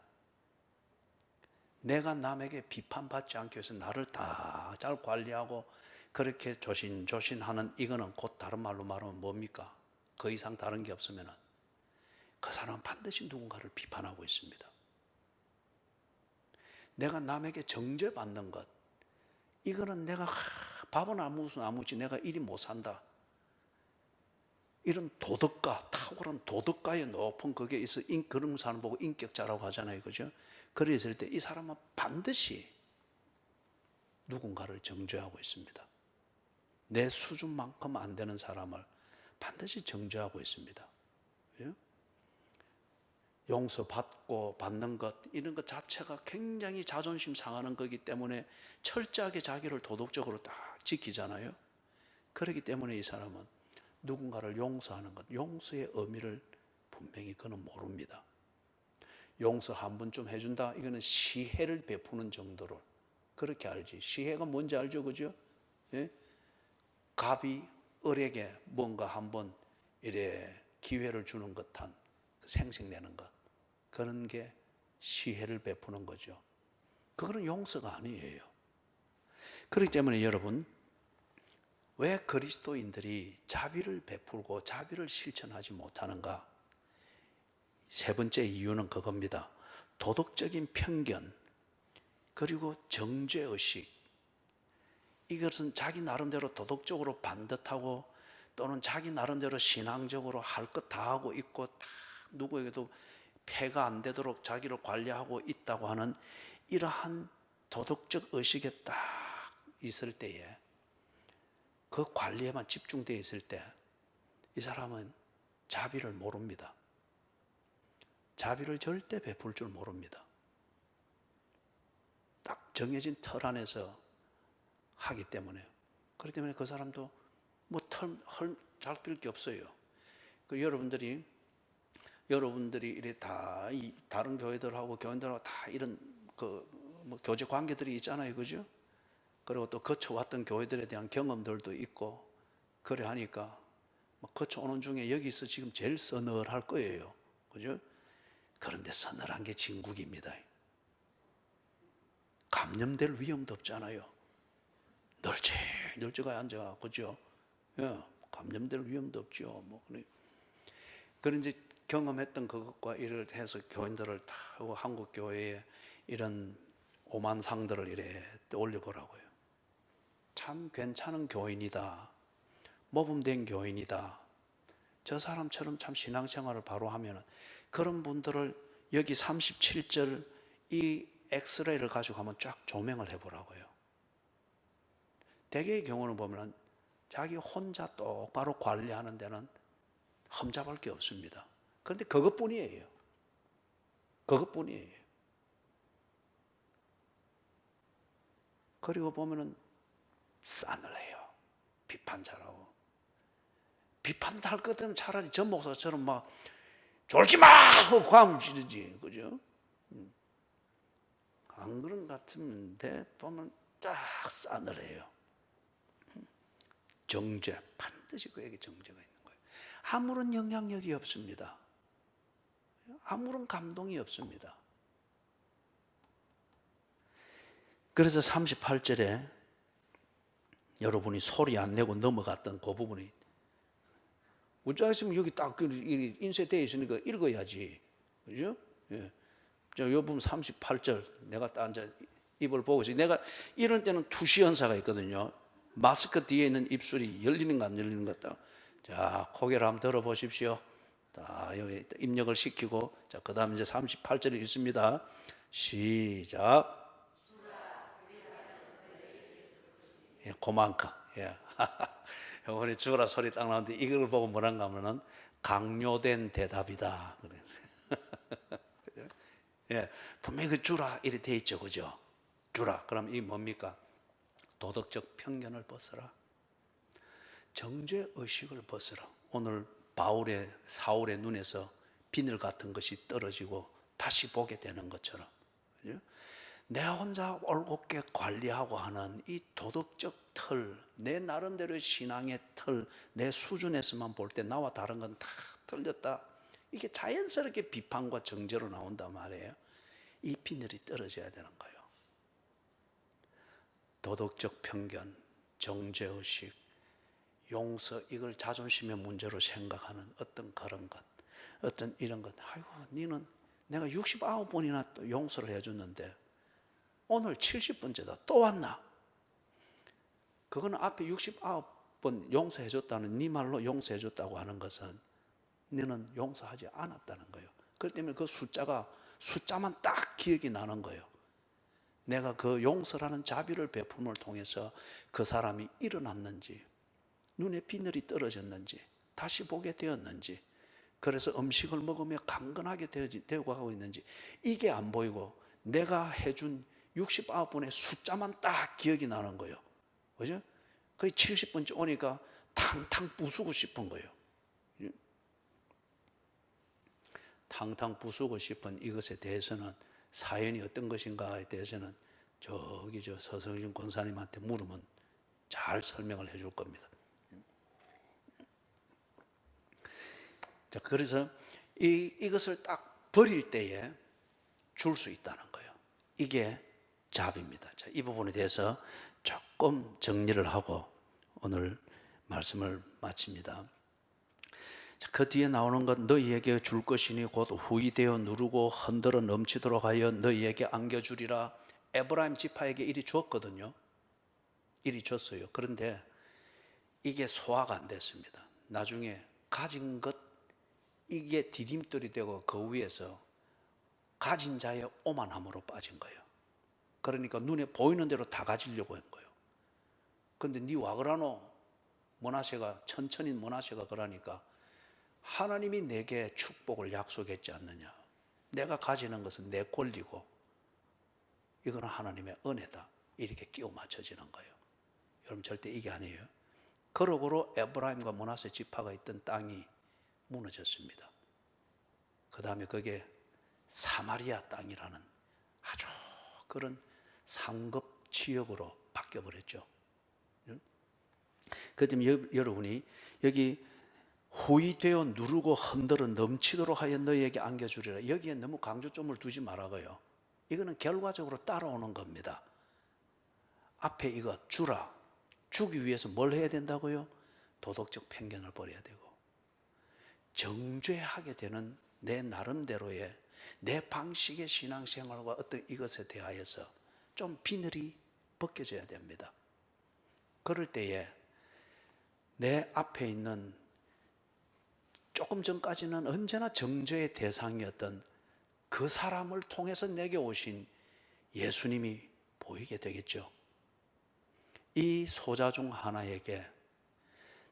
내가 남에게 비판받지 않기 위해서 나를 다 잘 관리하고 그렇게 조신조신하는 이거는 곧 다른 말로 말하면 뭡니까? 그 이상 다른 게 없으면은 그 사람은 반드시 누군가를 비판하고 있습니다. 내가 남에게 정죄받는 것, 이거는 내가 밥은 아무지 내가 이리 못 산다. 이런 도덕가, 탁월한 도덕가의 높은 거기에 있어 그런 사람 보고 인격자라고 하잖아요. 그죠? 그랬을 때 이 사람은 반드시 누군가를 정죄하고 있습니다. 내 수준만큼 안 되는 사람을 반드시 정죄하고 있습니다. 그죠? 용서받고 받는 것, 이런 것 자체가 굉장히 자존심 상하는 거기 때문에 철저하게 자기를 도덕적으로 딱 지키잖아요. 그렇기 때문에 이 사람은 누군가를 용서하는 것, 용서의 의미를 분명히 그는 모릅니다. 용서 한 번쯤 해준다, 이거는 시혜를 베푸는 정도로 그렇게 알지. 시혜가 뭔지 알죠, 그죠? 예? 갑이 을에게 뭔가 한번 이래 기회를 주는 듯한 생색내는 것, 그런 게 시혜를 베푸는 거죠. 그거는 용서가 아니에요. 그렇기 때문에 여러분, 왜 그리스도인들이 자비를 베풀고 자비를 실천하지 못하는가? 세 번째 이유는 그겁니다. 도덕적인 편견, 그리고 정죄의식. 이것은 자기 나름대로 도덕적으로 반듯하고 또는 자기 나름대로 신앙적으로 할 것 다 하고 있고 다 누구에게도 폐가 안 되도록 자기를 관리하고 있다고 하는 이러한 도덕적 의식에 딱 있을 때에, 그 관리에만 집중되어 있을 때 이 사람은 자비를 모릅니다. 자비를 절대 베풀 줄 모릅니다. 딱 정해진 틀 안에서 하기 때문에요. 그렇기 때문에 그 사람도 뭐 잡힐 게 없어요. 그 여러분들이 이래 다 다른 교회들하고 교인들하고 다 이런 뭐 교제 관계들이 있잖아요, 그죠? 그리고 또 거쳐왔던 교회들에 대한 경험들도 있고 그래 하니까 거쳐오는 중에 여기서 지금 제일 서늘할 거예요, 그죠? 그런데 서늘한 게 진국입니다. 감염될 위험도 없잖아요. 널찍널찍하게 앉아, 그죠? 예, 감염될 위험도 없죠. 그런 이제 경험했던 그것과 이를 해서 교인들을 다 하고 한국 교회에 이런 오만상들을 이래 올려보라고요. 참 괜찮은 교인이다, 모범된 교인이다, 저 사람처럼 참 신앙생활을 바로 하면, 그런 분들을 여기 37절 이 엑스레이를 가지고 한번 쫙 조명을 해보라고요. 대개의 경우는 보면 자기 혼자 똑바로 관리하는 데는 흠잡을 게 없습니다. 그런데 그것뿐이에요. 그것뿐이에요. 그리고 보면은 싸늘해요. 비판 잘하고. 비판할 것 같으면 차라리 전 목사처럼 막 졸지 마! 하고 광 지르지. 그죠? 안 그런 것 같은데 보면 딱 싸늘해요. 정죄, 반드시 그에게 정죄가 있는 거예요. 아무런 영향력이 없습니다. 아무런 감동이 없습니다. 그래서 38절에 여러분이 소리 안 내고 넘어갔던 그 부분이, 우짜있으면 여기 딱 인쇄되어 있으니까 읽어야지, 그죠? 예. 저 요분 38절 내가 딱 앉아 입을 보고 있어요. 내가 이럴 때는 투시 현사가 있거든요. 마스크 뒤에 있는 입술이 열리는 거 안 열리는 것 같다. 자, 고개를 한번 들어보십시오. 자, 여기 입력을 시키고, 자, 그 다음 이제 38절을 읽습니다. 시작. 예, 그만큼. 예. 우리 주라 소리 딱 나오는데 이걸 보고 뭐란가 하면은 강요된 대답이다. 예, 분명히 그 주라 이래 돼 있죠, 그죠? 주라. 그럼 이 뭡니까? 도덕적 편견을 벗어라. 정죄 의식을 벗어라. 오늘 사울의 눈에서 비늘 같은 것이 떨어지고 다시 보게 되는 것처럼, 그죠? 내 혼자 올곧게 관리하고 하는 이 도덕적 틀, 내 나름대로의 신앙의 틀, 내 수준에서만 볼 때 나와 다른 건 다 틀렸다. 이게 자연스럽게 비판과 정죄로 나온단 말이에요. 이 비늘이 떨어져야 되는 거예요. 도덕적 편견, 정죄의식, 용서, 이걸 자존심의 문제로 생각하는 어떤 그런 것, 어떤 이런 것. 아이고, 니는 내가 69번이나 또 용서를 해줬는데 오늘 70번째다. 또 왔나? 그거는 앞에 69번 용서해줬다는, 네 말로 용서해줬다고 하는 것은 너는 용서하지 않았다는 거예요. 그렇기 때문에 그 숫자만 딱 기억이 나는 거예요. 내가 그 용서라는 자비를 베품을 통해서 그 사람이 일어났는지, 눈에 비늘이 떨어졌는지, 다시 보게 되었는지, 그래서 음식을 먹으며 강건하게 되고 가고 있는지, 이게 안 보이고 내가 해준 69번의 숫자만 딱 기억이 나는 거예요. 그죠? 거의 70번째 오니까 탕탕 부수고 싶은 거예요. 탕탕 부수고 싶은 이것에 대해서는, 사연이 어떤 것인가에 대해서는 저기 서성진 권사님한테 물으면 잘 설명을 해줄 겁니다. 자, 그래서 이것을 딱 버릴 때에 줄 수 있다는 거예요. 이게 자비입니다. 자, 이 부분에 대해서 조금 정리를 하고 오늘 말씀을 마칩니다. 자, 그 뒤에 나오는 것, 너희에게 줄 것이니 곧 후이되어 누르고 흔들어 넘치도록 하여 너희에게 안겨주리라. 에브라임 지파에게 이리 줬거든요. 이리 줬어요. 그런데 이게 소화가 안 됐습니다. 나중에 가진 것, 이게 디딤돌이 되고 그 위에서 가진 자의 오만함으로 빠진 거예요. 그러니까 눈에 보이는 대로 다 가지려고 한 거예요. 근데 니 와 그러노? 므낫세가, 천천히 므낫세가 그러니까 하나님이 내게 축복을 약속했지 않느냐. 내가 가지는 것은 내 권리고 이거는 하나님의 은혜다. 이렇게 끼워 맞춰지는 거예요. 여러분 절대 이게 아니에요. 그러고로 에브라임과 므낫세 지파가 있던 땅이 무너졌습니다. 그 다음에 그게 사마리아 땅이라는 아주 그런 상급 지역으로 바뀌어버렸죠. 그때 여러분이 여기 후이되어 누르고 흔들어 넘치도록 하여 너희에게 안겨주리라. 여기에 너무 강조점을 두지 말아고요. 이거는 결과적으로 따라오는 겁니다. 앞에 이거 주라. 주기 위해서 뭘 해야 된다고요? 도덕적 편견을 버려야 되고 정죄하게 되는 내 나름대로의 내 방식의 신앙생활과 어떤 이것에 대하여서 좀 비늘이 벗겨져야 됩니다. 그럴 때에 내 앞에 있는 조금 전까지는 언제나 정죄의 대상이었던 그 사람을 통해서 내게 오신 예수님이 보이게 되겠죠. 이 소자 중 하나에게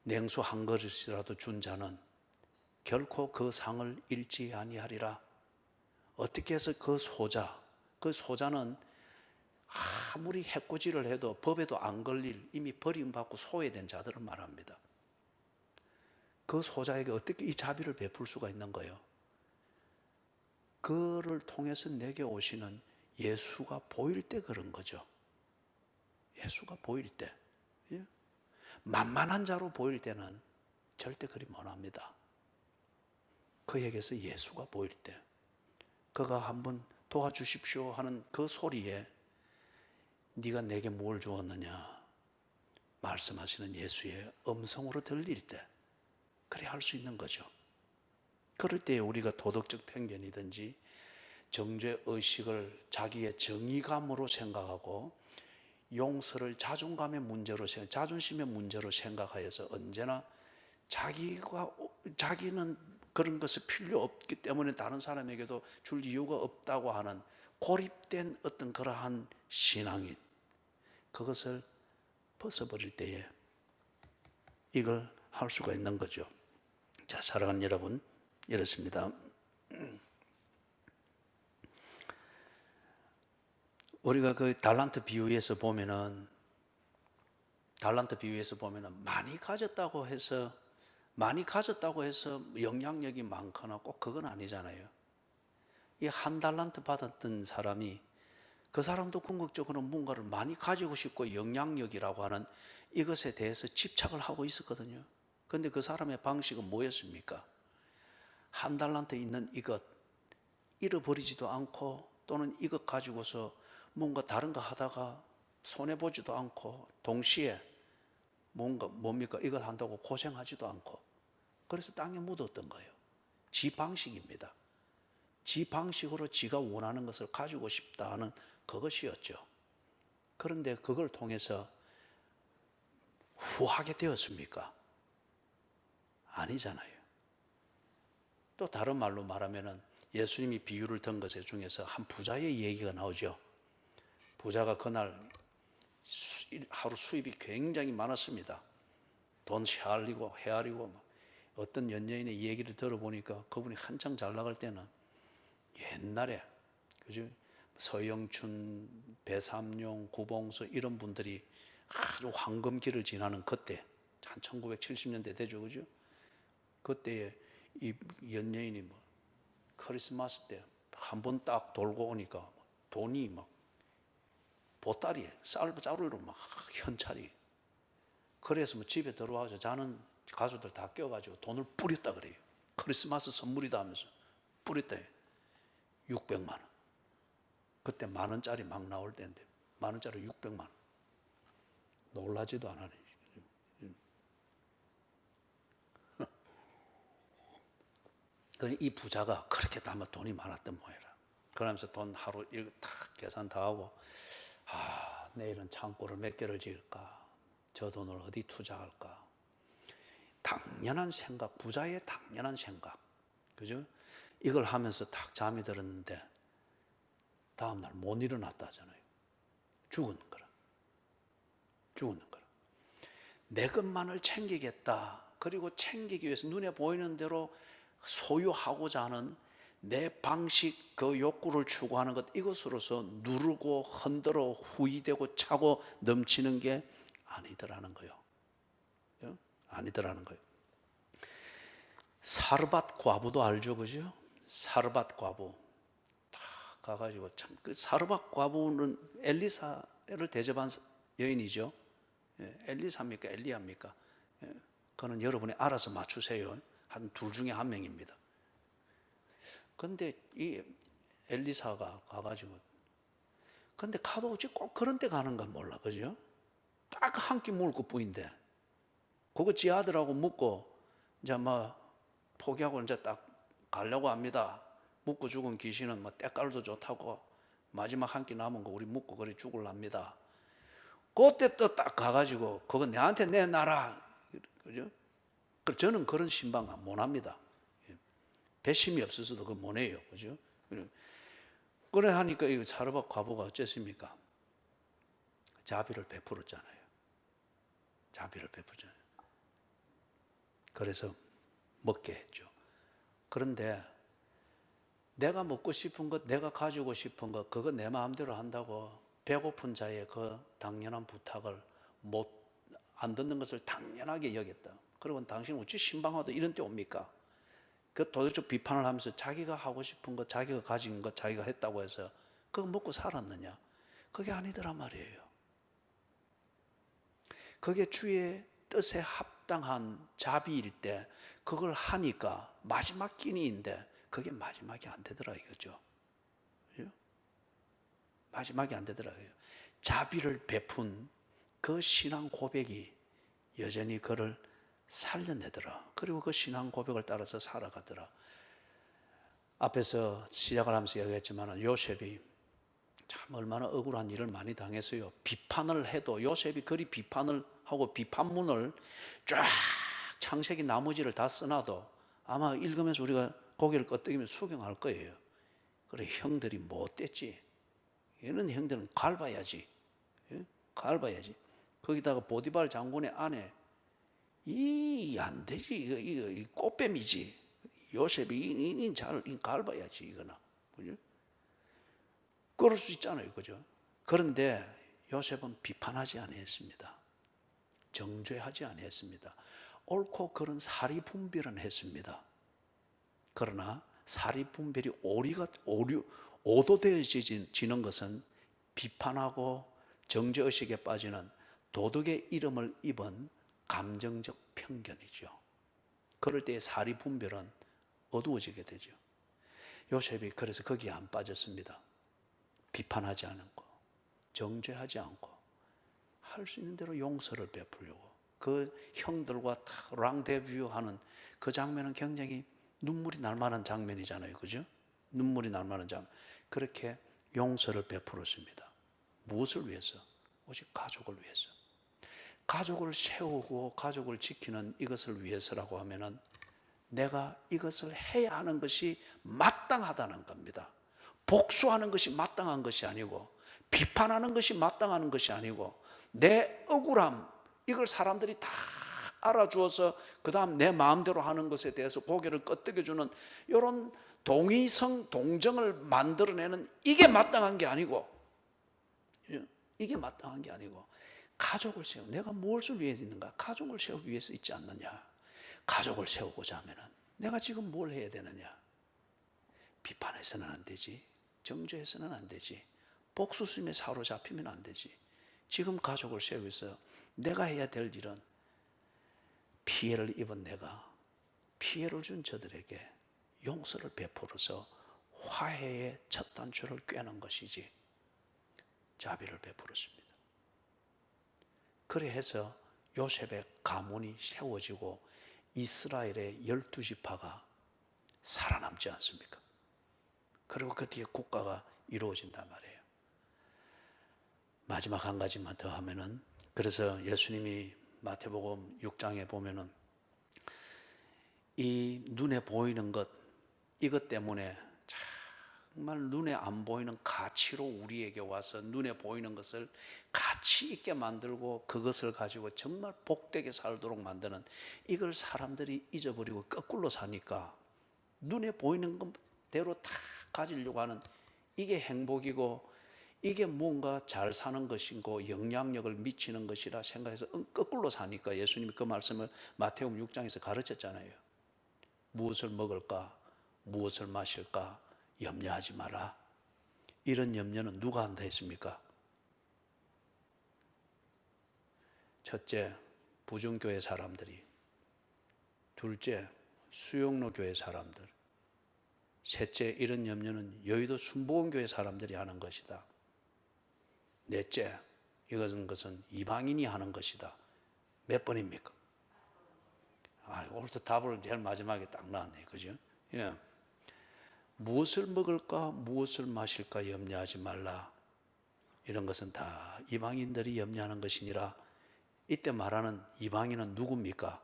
냉수 한 그릇이라도 준 자는 결코 그 상을 잃지 아니하리라. 어떻게 해서 그 소자는 아무리 해코지를 해도 법에도 안 걸릴 이미 버림받고 소외된 자들을 말합니다. 그 소자에게 어떻게 이 자비를 베풀 수가 있는 거예요? 그를 통해서 내게 오시는 예수가 보일 때 그런 거죠. 예수가 보일 때. 만만한 자로 보일 때는 절대 그리 못합니다. 그에게서 예수가 보일 때 그가 한번 도와주십시오 하는 그 소리에 네가 내게 뭘 주었느냐 말씀하시는 예수의 음성으로 들릴 때 그래 할 수 있는 거죠. 그럴 때 우리가 도덕적 편견이든지 정죄의식을 자기의 정의감으로 생각하고 용서를 자존감의 문제로 자존심의 문제로 생각하여서 언제나 자기는 그런 것이 필요 없기 때문에 다른 사람에게도 줄 이유가 없다고 하는 고립된 어떤 그러한 신앙인, 그것을 벗어버릴 때에 이걸 할 수가 있는 거죠. 자, 사랑하는 여러분, 이렇습니다. 우리가 그 달란트 비유에서 보면은 많이 가졌다고 해서 영향력이 많거나 꼭 그건 아니잖아요. 이 한 달란트 받았던 사람이 그 사람도 궁극적으로 뭔가를 많이 가지고 싶고 영향력이라고 하는 이것에 대해서 집착을 하고 있었거든요. 그런데 그 사람의 방식은 뭐였습니까? 한 달란트 있는 이것 잃어버리지도 않고 또는 이것 가지고서 뭔가 다른 거 하다가 손해보지도 않고 동시에 뭡니까? 이걸 한다고 고생하지도 않고 그래서 땅에 묻었던 거예요. 지 방식입니다. 지 방식으로 지가 원하는 것을 가지고 싶다 하는 그것이었죠. 그런데 그걸 통해서 후하게 되었습니까? 아니잖아요. 또 다른 말로 말하면 예수님이 비유를 든 것 중에서 한 부자의 얘기가 나오죠. 부자가 그날 하루 수입이 굉장히 많았습니다. 돈 헤아리고 어떤 연예인의 얘기를 들어보니까 그분이 한창 잘 나갈 때는 옛날에 그죠? 서영춘, 배삼룡, 구봉서 이런 분들이 아주 황금기를 지나는 그때 한 1970년대 되죠, 그죠? 그때에 이 연예인이 크리스마스 때 한 번 딱 돌고 오니까 돈이 막 보따리에 쌀자루로 막 현찰이. 그래서 집에 들어와서 자는 가수들 다 껴가지고 돈을 뿌렸다 그래요. 크리스마스 선물이다 하면서 뿌렸다. 600만 원. 그때 10,000원짜리 막 나올 때인데 10,000원짜리 600만 원. 놀라지도 않아요. 이 부자가 그렇게 아마 돈이 많았던 모양이라. 그러면서 돈 하루 일 탁 계산 다 하고, 내일은 창고를 몇 개를 지을까? 저 돈을 어디 투자할까? 당연한 생각, 부자의 당연한 생각, 그죠? 이걸 하면서 탁 잠이 들었는데 다음날 못 일어났다 하잖아요. 죽은 거라. 내 것만을 챙기겠다. 그리고 챙기기 위해서 눈에 보이는 대로 소유하고자 하는 내 방식, 그 욕구를 추구하는 것, 이것으로서 누르고 흔들어 후이되고 차고 넘치는 게 아니더라는 거예요. 아니더라는 거예요. 사르밧 과부도 알죠, 그죠? 사르밧 과부 다 가가지고, 참 그 사르밧 과부는 엘리사를 대접한 여인이죠. 엘리사입니까, 엘리야입니까? 그거는 여러분이 알아서 맞추세요. 한 둘 중에 한 명입니다. 근데 이 엘리사가 가가지고, 근데 가도 어찌 꼭 그런 데 가는가 몰라, 그죠? 딱 한 끼 먹을 것뿐인데, 그거 지 아들하고 묻고 이제 뭐 포기하고 이제 딱 가려고 합니다. 묻고 죽은 귀신은 뭐 때깔도 좋다고 마지막 한 끼 남은 거 우리 묻고 그래 죽을랍니다. 그때 또 딱 가가지고 그거 내한테 내놔라, 그죠? 저는 그런 신방 못 합니다. 배심이 없어서도 그거 못 해요, 그죠? 그래 하니까 이 사르밧 과부가 어쨌습니까? 자비를 베풀었잖아요. 자비를 베풀잖아요. 그래서 먹게 했죠. 그런데 내가 먹고 싶은 것, 내가 가지고 싶은 것, 그거 내 마음대로 한다고 배고픈 자의 그 당연한 부탁을 안 듣는 것을 당연하게 여겼다. 그러고 당신 어찌 신방하다 이런 때 옵니까? 그 도덕적 비판을 하면서 자기가 하고 싶은 것, 자기가 가진 것, 자기가 했다고 해서 그거 먹고 살았느냐? 그게 아니더란 말이에요. 그게 주의 뜻에 합당한 자비일 때 그걸 하니까 마지막 끼니인데 그게 마지막이 안 되더라 이거죠. 마지막이 안 되더라고요. 자비를 베푼 그 신앙 고백이 여전히 그를 살려내더라. 그리고 그 신앙 고백을 따라서 살아가더라. 앞에서 시작을 하면서 얘기했지만 요셉이 참 얼마나 억울한 일을 많이 당했어요. 비판을 해도 요셉이 그리 비판을 하고 비판문을 쫙 창세기 나머지를 다 써놔도 아마 읽으면서 우리가 고개를 끄덕이며 수긍할 거예요. 그래, 형들이 못됐지. 얘는 형들은 갈봐야지. 갈봐야지. 거기다가 보디발 장군의 아내, 안 되지. 이거 꽃뱀이지. 요셉이 잘 갈봐야지, 이거나. 그죠? 그럴 수 있잖아요. 그죠? 그런데 요셉은 비판하지 아니했습니다. 정죄하지 아니했습니다. 옳고 그른 사리분별은 했습니다. 그러나 사리분별이 오도되어지는 것은 비판하고 정죄의식에 빠지는 도덕의 이름을 입은 감정적 편견이죠. 그럴 때 사리분별은 어두워지게 되죠. 요셉이 그래서 거기에 안 빠졌습니다. 비판하지 않고 정죄하지 않고 할 수 있는 대로 용서를 베풀려고 그 형들과 랑데뷰하는 그 장면은 굉장히 눈물이 날 만한 장면이잖아요. 그죠? 눈물이 날 만한 장면. 그렇게 용서를 베풀었습니다. 무엇을 위해서? 오직 가족을 위해서. 가족을 세우고 가족을 지키는 이것을 위해서라고 하면은 내가 이것을 해야 하는 것이 마땅하다는 겁니다. 복수하는 것이 마땅한 것이 아니고 비판하는 것이 마땅한 것이 아니고 내 억울함, 이걸 사람들이 다 알아주어서 그 다음 내 마음대로 하는 것에 대해서 고개를 끄덕여주는 이런 동의성, 동정을 만들어내는 이게 마땅한 게 아니고, 이게 마땅한 게 아니고 가족을 세우고, 내가 무엇을 위해 있는가? 가족을 세우기 위해서 있지 않느냐? 가족을 세우고자 하면은 내가 지금 뭘 해야 되느냐? 비판해서는 안 되지. 정죄해서는 안 되지. 복수심에 사로잡히면 안 되지. 지금 가족을 세우면서 내가 해야 될 일은 피해를 입은 내가 피해를 준 저들에게 용서를 베풀어서 화해의 첫 단추를 꿰는 것이지 자비를 베풀었습니다. 그래 해서 요셉의 가문이 세워지고 이스라엘의 12지파가 살아남지 않습니까? 그리고 그 뒤에 국가가 이루어진단 말이에요. 마지막 한 가지만 더 하면은, 그래서 예수님이 마태복음 6장에 보면은 이 눈에 보이는 것, 이것 때문에 정말 눈에 안 보이는 가치로 우리에게 와서 눈에 보이는 것을 가치 있게 만들고 그것을 가지고 정말 복되게 살도록 만드는, 이걸 사람들이 잊어버리고 거꾸로 사니까 눈에 보이는 것대로 다 가지려고 하는, 이게 행복이고 이게 뭔가 잘 사는 것이고 영향력을 미치는 것이라 생각해서 거꾸로 사니까 예수님이 그 말씀을 마태복음 6장에서 가르쳤잖아요. 무엇을 먹을까, 무엇을 마실까 염려하지 마라. 이런 염려는 누가 한다 했습니까? 첫째, 부정교회 사람들이. 둘째, 수영로 교회 사람들. 셋째, 이런 염려는 여의도 순복음교회 사람들이 하는 것이다. 넷째, 이것은 이방인이 하는 것이다. 몇 번입니까? 오늘도 답을 제일 마지막에 딱 나왔네요. 그죠? 예. 무엇을 먹을까, 무엇을 마실까 염려하지 말라. 이런 것은 다 이방인들이 염려하는 것이니라. 이때 말하는 이방인은 누굽니까?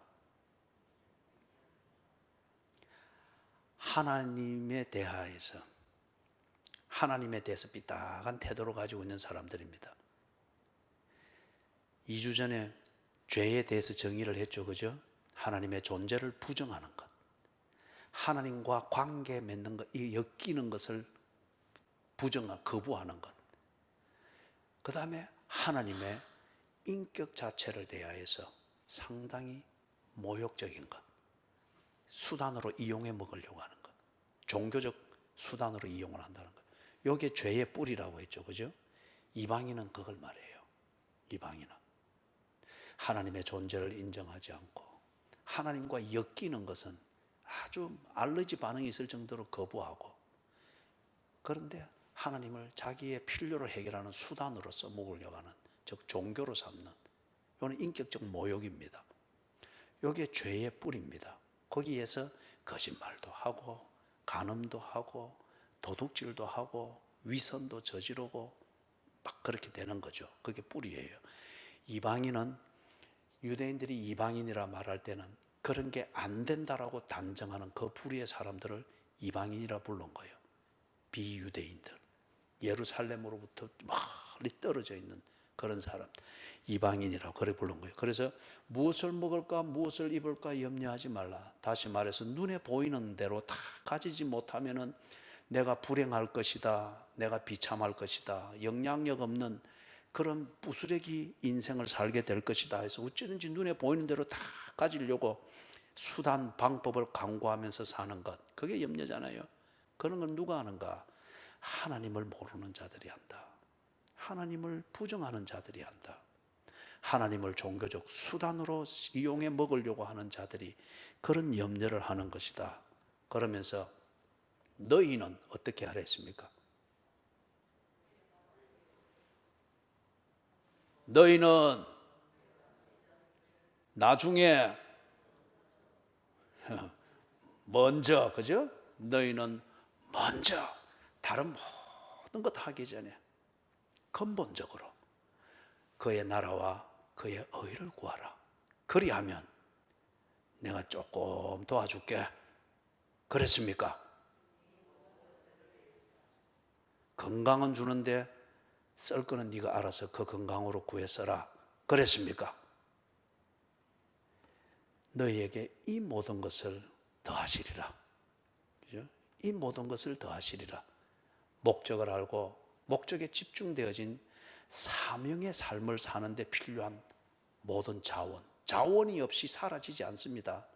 하나님에 대하여서, 하나님에 대해서 삐딱한 태도를 가지고 있는 사람들입니다. 2주 전에 죄에 대해서 정의를 했죠. 그죠? 하나님의 존재를 부정하는 것, 하나님과 관계 맺는 것, 이 엮이는 것을 거부하는 것, 그 다음에 하나님의 인격 자체를 대하여서 상당히 모욕적인 것, 수단으로 이용해 먹으려고 하는 것, 종교적 수단으로 이용을 한다는 것, 이게 죄의 뿌리라고 했죠. 그죠? 이방인은 그걸 말해요. 이방인은 하나님의 존재를 인정하지 않고 하나님과 엮이는 것은 아주 알러지 반응이 있을 정도로 거부하고, 그런데 하나님을 자기의 필요를 해결하는 수단으로 써먹으려고 하는, 즉 종교로 삼는, 이거는 인격적 모욕입니다. 이게 죄의 뿌리입니다. 거기에서 거짓말도 하고 간음도 하고 도둑질도 하고 위선도 저지르고 막 그렇게 되는 거죠. 그게 뿌리예요. 이방인은, 유대인들이 이방인이라 말할 때는 그런 게 안 된다라고 단정하는 그 부류의 사람들을 이방인이라 부른 거예요. 비유대인들, 예루살렘으로부터 멀리 떨어져 있는 그런 사람, 이방인이라고 그래 부른 거예요. 그래서 무엇을 먹을까, 무엇을 입을까 염려하지 말라. 다시 말해서 눈에 보이는 대로 다 가지지 못하면은 내가 불행할 것이다, 내가 비참할 것이다, 영향력 없는 그런 부스레기 인생을 살게 될 것이다 해서 어찌든지 눈에 보이는 대로 다 가지려고 수단, 방법을 강구하면서 사는 것, 그게 염려잖아요. 그런 건 누가 하는가? 하나님을 모르는 자들이 한다. 하나님을 부정하는 자들이 한다. 하나님을 종교적 수단으로 이용해 먹으려고 하는 자들이 그런 염려를 하는 것이다. 그러면서 너희는 어떻게 하라 했습니까? 너희는 나중에 먼저, 그죠? 너희는 먼저 다른 모든 것 하기 전에 근본적으로 그의 나라와 그의 의를 구하라. 그리하면 내가 조금 도와줄게. 그랬습니까? 건강은 주는데 쓸 거는 네가 알아서 그 건강으로 구해 써라. 그랬습니까? 너희에게 이 모든 것을 더하시리라. 그죠? 이 모든 것을 더하시리라. 목적을 알고 목적에 집중되어진 사명의 삶을 사는 데 필요한 모든 자원, 자원이 없이 사라지지 않습니다.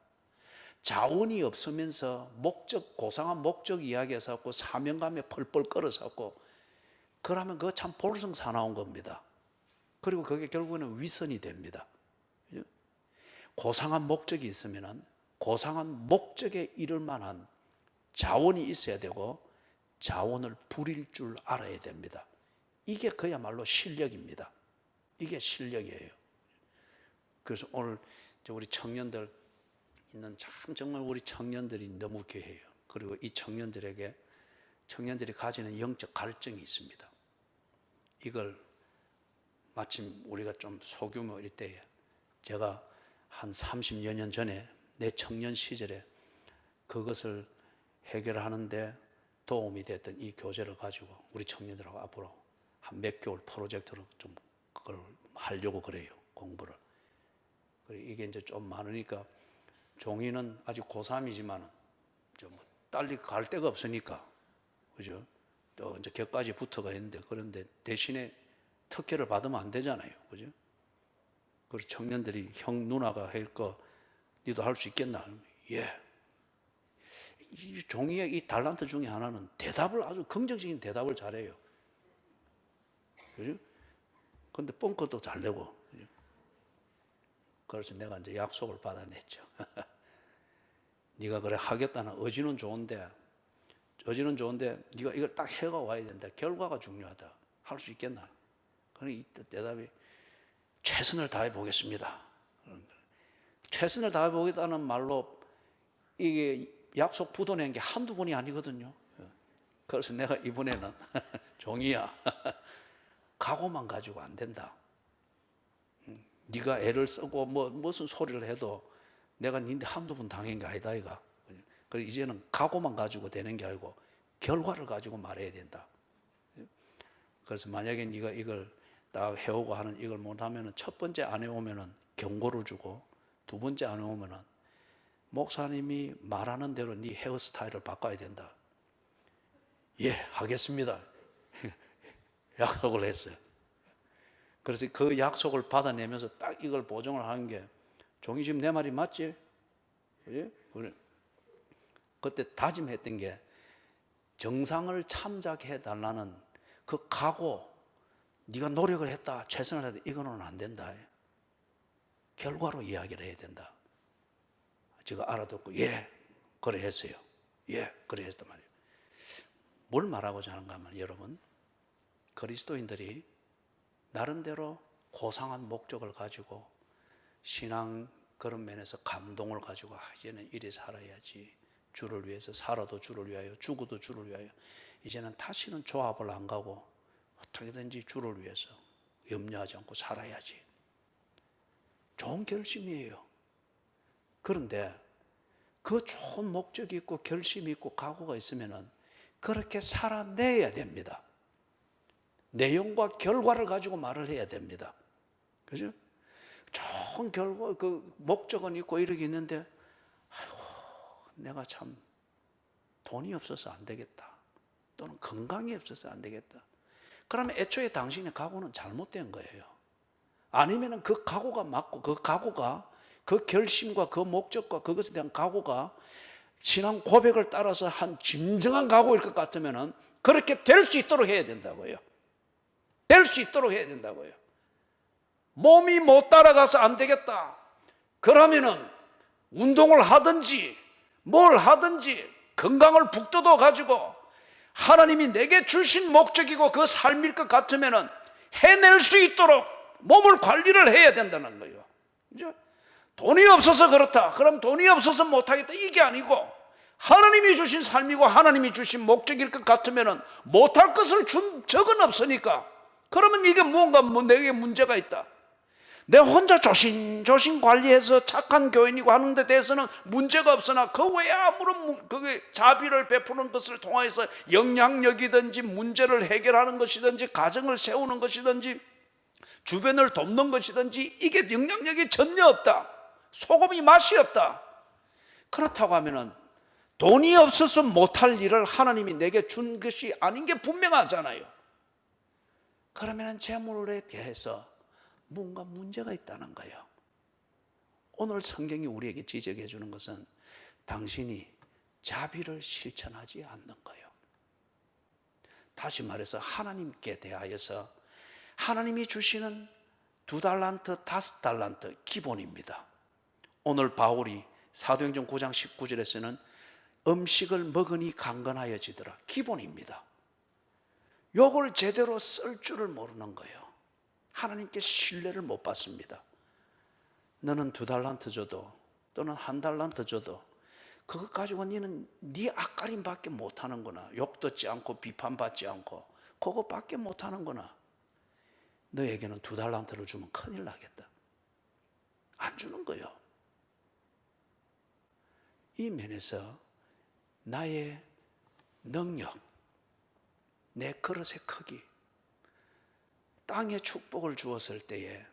자원이 없으면서 목적, 고상한 목적 이야기에서 갖고 사명감에 펄펄 끓어서 그러면 그거 참 볼성사나운 겁니다. 그리고 그게 결국에는 위선이 됩니다. 고상한 목적이 있으면 고상한 목적에 이를 만한 자원이 있어야 되고 자원을 부릴 줄 알아야 됩니다. 이게 그야말로 실력입니다. 이게 실력이에요. 그래서 오늘 우리 청년들 있는 참 정말 우리 청년들이 너무 귀해요. 그리고 이 청년들이 가지는 영적 갈증이 있습니다. 이걸 마침 우리가 좀 소규모일 때에 제가 한 30여 년 전에 내 청년 시절에 그것을 해결하는데 도움이 됐던 이 교재를 가지고 우리 청년들하고 앞으로 한 몇 개월 프로젝트로 좀 그걸 하려고 그래요. 공부를. 이게 이제 좀 많으니까 종이는 아직 고3이지만 뭐 딸리 갈 데가 없으니까, 그죠? 또 이제 격까지 붙어가 있는데, 그런데 대신에 특혜를 받으면 안 되잖아요. 그죠? 그래서 청년들이 형 누나가 할 거 니도 할 수 있겠나? 예. 이 종이의 이 달란트 중에 하나는 대답을 아주 긍정적인 대답을 잘해요. 그죠? 근데 뻥커도 잘 내고. 그죠? 그래서 내가 이제 약속을 받아냈죠. 네가 그래 하겠다는 의지는 좋은데 네가 이걸 딱 해가 와야 된다. 결과가 중요하다. 할 수 있겠나? 그러니 이때 대답이 최선을 다해 보겠습니다. 최선을 다해 보겠다는 말로 이게 약속 붙어낸 게 한두 번이 아니거든요. 그래서 내가 이번에는 종이야, 각오만 가지고 안 된다. 네가 애를 쓰고 무슨 소리를 해도 내가 니한테 한두 번 당한 게 아니다 이가. 그래서 이제는 각오만 가지고 되는 게 아니고 결과를 가지고 말해야 된다. 그래서 만약에 네가 이걸 딱 해오고 하는 이걸 못하면은 첫 번째 안 해오면은 경고를 주고, 두 번째 안 해오면은 목사님이 말하는 대로 네 헤어스타일을 바꿔야 된다. 예, 하겠습니다. 약속을 했어요. 그래서 그 약속을 받아내면서 딱 이걸 보증을 하는 게, 종이 지금 내 말이 맞지? 그래? 그때 다짐했던 게 정상을 참작해 달라는 그 각오, 네가 노력을 했다, 최선을 다했다, 이거는 안 된다. 결과로 이야기를 해야 된다. 제가 알아듣고 예, 그래 했어요. 예, 그래 했단 말이에요. 뭘 말하고자 하는가 하면, 여러분, 그리스도인들이 나름대로 고상한 목적을 가지고 신앙 그런 면에서 감동을 가지고 이제는 이래 살아야지, 주를 위해서 살아도 주를 위하여, 죽어도 주를 위하여, 이제는 다시는 조합을 안 가고 어떻게든지 주를 위해서 염려하지 않고 살아야지. 좋은 결심이에요. 그런데 그 좋은 목적이 있고 결심이 있고 각오가 있으면은 그렇게 살아내야 됩니다. 내용과 결과를 가지고 말을 해야 됩니다. 그죠? 좋은 결과, 그 목적은 있고 이렇게 있는데, 아이고, 내가 참 돈이 없어서 안 되겠다, 또는 건강이 없어서 안 되겠다. 그러면 애초에 당신의 각오는 잘못된 거예요. 아니면은 그 각오가 맞고, 그 각오가, 그 결심과 그 목적과 그것에 대한 각오가 신앙 고백을 따라서 한 진정한 각오일 것 같으면은 그렇게 될 수 있도록 해야 된다고요. 될 수 있도록 해야 된다고요. 몸이 못 따라가서 안 되겠다, 그러면은 운동을 하든지 뭘 하든지 건강을 북돋워 가지고 하나님이 내게 주신 목적이고 그 삶일 것 같으면은 해낼 수 있도록 몸을 관리를 해야 된다는 거예요. 그죠? 돈이 없어서 그렇다, 그럼 돈이 없어서 못하겠다, 이게 아니고 하나님이 주신 삶이고 하나님이 주신 목적일 것 같으면은 못할 것을 준 적은 없으니까, 그러면 이게 뭔가 내게 문제가 있다. 내 혼자 조심조심 관리해서 착한 교인이고 하는 데 대해서는 문제가 없으나 그 외에 아무런 그게 자비를 베푸는 것을 통해서 영향력이든지 문제를 해결하는 것이든지 가정을 세우는 것이든지 주변을 돕는 것이든지 이게 영향력이 전혀 없다, 소금이 맛이 없다, 그렇다고 하면은 돈이 없어서 못할 일을 하나님이 내게 준 것이 아닌 게 분명하잖아요. 그러면 재물에 대해서 뭔가 문제가 있다는 거예요. 오늘 성경이 우리에게 지적해 주는 것은 당신이 자비를 실천하지 않는 거예요. 다시 말해서 하나님께 대하여서 하나님이 주시는 2달란트, 5달란트 기본입니다. 오늘 바울이 사도행전 9장 19절에서는 음식을 먹으니 강건하여지더라. 기본입니다. 요걸 제대로 쓸 줄을 모르는 거예요. 하나님께 신뢰를 못 받습니다. 너는 2달란트 줘도 또는 1달란트 줘도 그것 가지고 너는 네 앞가림밖에 못하는구나. 욕 듣지 않고 비판받지 않고 그것밖에 못하는구나. 너에게는 2달란트를 주면 큰일 나겠다. 안 주는 거예요. 이 면에서 나의 능력, 내 그릇의 크기, 땅의 축복을 주었을 때에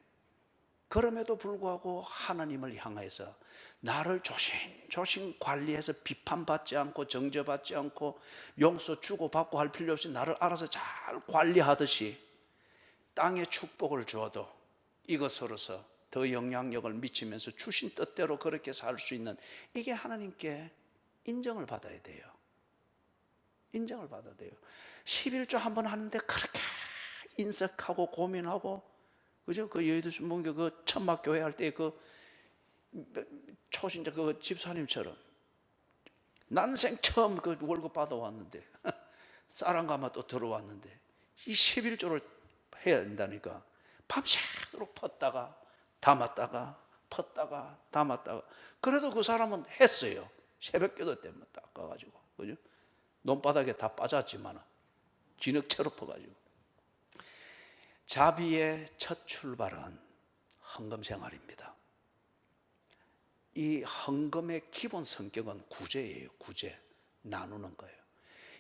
그럼에도 불구하고 하나님을 향해서 나를 조심조심 관리해서 비판받지 않고 정죄받지 않고 용서 주고받고 할 필요 없이 나를 알아서 잘 관리하듯이 땅의 축복을 주어도 이것으로서 더 영향력을 미치면서 주신 뜻대로 그렇게 살 수 있는, 이게 하나님께 인정을 받아야 돼요. 인정을 받아야 돼요. 11조 한번 하는데 그렇게 인색하고 고민하고, 그죠? 그 여의도 순복음교 그 천막 교회 할 때 그 초신자 그 집사님처럼 난생 처음 그 월급 받아왔는데 쌀안가마 또 들어왔는데 이 11조를 해야 된다니까 밤새도록 펐다가 담았다가 펐다가 담았다가, 그래도 그 사람은 했어요. 새벽기도 때문에 닦아가지고, 그죠? 논바닥에 다 빠졌지만 진흙채로 퍼가지고. 자비의 첫 출발은 헌금 생활입니다. 이 헌금의 기본 성격은 구제예요. 구제, 나누는 거예요.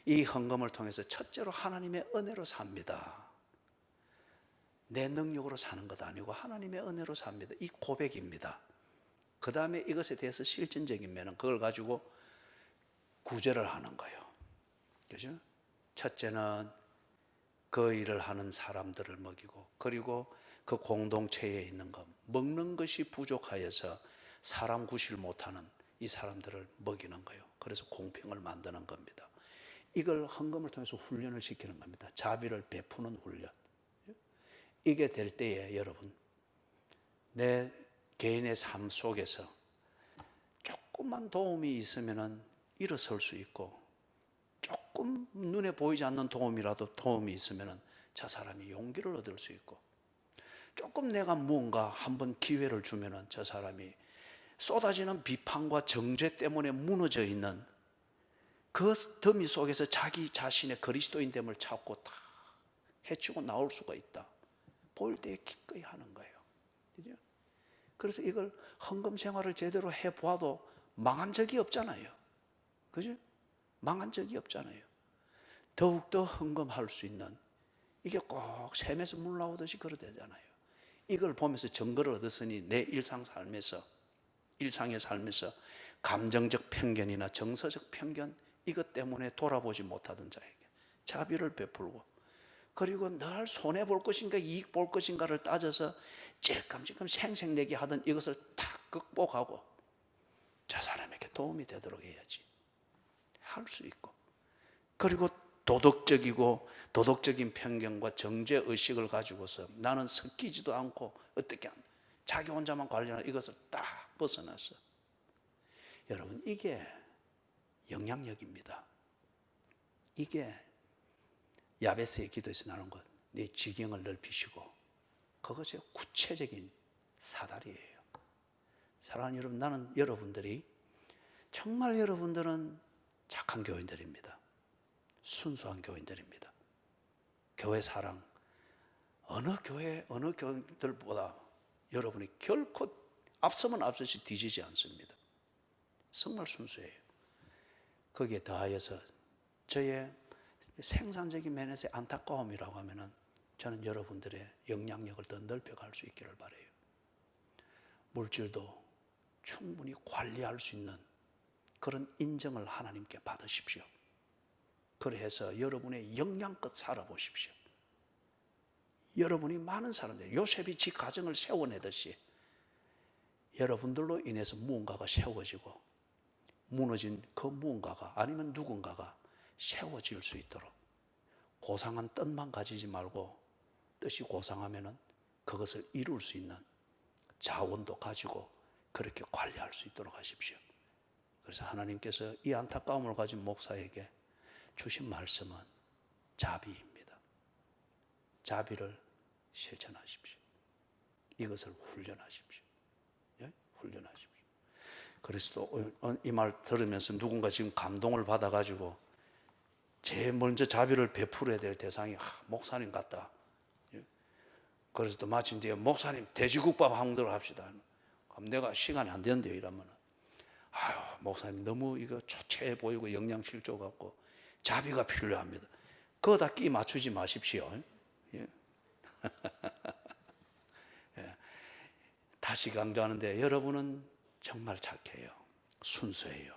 이 헌금을 통해서 첫째로 하나님의 은혜로 삽니다. 내 능력으로 사는 것 아니고 하나님의 은혜로 삽니다. 이 고백입니다. 그 다음에 이것에 대해서 실천적인 면은 그걸 가지고 구제를 하는 거예요. 그죠? 첫째는 그 일을 하는 사람들을 먹이고, 그리고 그 공동체에 있는 것, 먹는 것이 부족하여서 사람 구실 못하는 이 사람들을 먹이는 거예요. 그래서 공평을 만드는 겁니다. 이걸 헌금을 통해서 훈련을 시키는 겁니다. 자비를 베푸는 훈련. 이게 될 때에 여러분, 내 개인의 삶 속에서 조금만 도움이 있으면 일어설 수 있고, 조금 눈에 보이지 않는 도움이라도 도움이 있으면 저 사람이 용기를 얻을 수 있고, 조금 내가 무언가 한번 기회를 주면 저 사람이 쏟아지는 비판과 정죄 때문에 무너져 있는 그 더미 속에서 자기 자신의 그리스도인됨을 찾고 다 해치고 나올 수가 있다. 보일 때에 기꺼이 하는 거예요. 그래서 이걸 헌금 생활을 제대로 해보아도 망한 적이 없잖아요. 그죠? 망한 적이 없잖아요. 더욱더 헌금할 수 있는, 이게 꼭 샘에서 물 나오듯이 그러되잖아요. 이걸 보면서 증거를 얻었으니 내 일상의 삶에서 감정적 편견이나 정서적 편견, 이것 때문에 돌아보지 못하던 자에게 자비를 베풀고, 그리고 늘 손해볼 것인가 이익 볼 것인가를 따져서 찔끔찔끔 생색내게 하던 이것을 탁 극복하고 저 사람에게 도움이 되도록 해야지 할 수 있고, 그리고 도덕적인 편견과 정죄의식을 가지고서 나는 섞이지도 않고 어떻게 자기 혼자만 관리하는 이것을 딱 벗어났어. 여러분, 이게 영향력입니다. 이게 야베스의 기도에서 나오는 것, 내 지경을 넓히시고, 그것이 구체적인 사다리예요. 사랑하는 여러분, 나는 여러분들이 정말 여러분들은 착한 교인들입니다. 순수한 교인들입니다. 교회 사랑, 어느 교인들보다 여러분이 결코 앞서면 앞서시 뒤지지 않습니다. 정말 순수해요. 거기에 더하여서 저의 생산적인 면에서의 안타까움이라고 하면은 저는 여러분들의 영향력을 더 넓혀갈 수 있기를 바라요. 물질도 충분히 관리할 수 있는 그런 인정을 하나님께 받으십시오. 그래서 여러분의 영양껏 살아보십시오. 여러분이 많은 사람들, 요셉이 지 가정을 세워내듯이 여러분들로 인해서 무언가가 세워지고, 무너진 그 무언가가 아니면 누군가가 세워질 수 있도록, 고상한 뜻만 가지지 말고 뜻이 고상하면은 그것을 이룰 수 있는 자원도 가지고 그렇게 관리할 수 있도록 하십시오. 그래서 하나님께서 이 안타까움을 가진 목사에게 주신 말씀은 자비입니다. 자비를 실천하십시오. 이것을 훈련하십시오. 예? 훈련하십시오. 그래서 또 이 말 들으면서 누군가 지금 감동을 받아가지고 제일 먼저 자비를 베풀어야 될 대상이 목사님 같다. 예? 그래서 또 마침 뒤에 목사님 돼지국밥 한 그릇 합시다. 그럼 내가 시간이 안 되는데요 이러면 아유 목사님 너무 이거 초췌해 보이고 영양실조 같고 자비가 필요합니다. 그거 다 끼 맞추지 마십시오. 예. 예. 다시 강조하는데 여러분은 정말 착해요. 순수해요.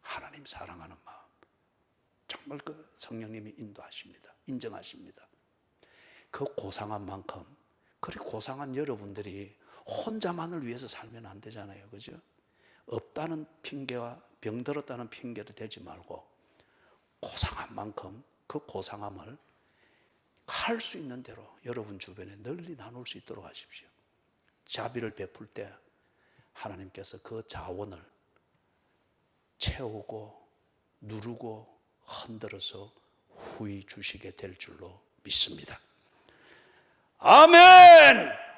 하나님 사랑하는 마음. 정말 그 성령님이 인도하십니다. 인정하십니다. 그 고상한 만큼 그리고 고상한 여러분들이 혼자만을 위해서 살면 안 되잖아요. 그죠? 없다는 핑계와 병들었다는 핑계를 대지 말고 고상한 만큼 그 고상함을 할 수 있는 대로 여러분 주변에 널리 나눌 수 있도록 하십시오. 자비를 베풀 때 하나님께서 그 자원을 채우고 누르고 흔들어서 후히 주시게 될 줄로 믿습니다. 아멘!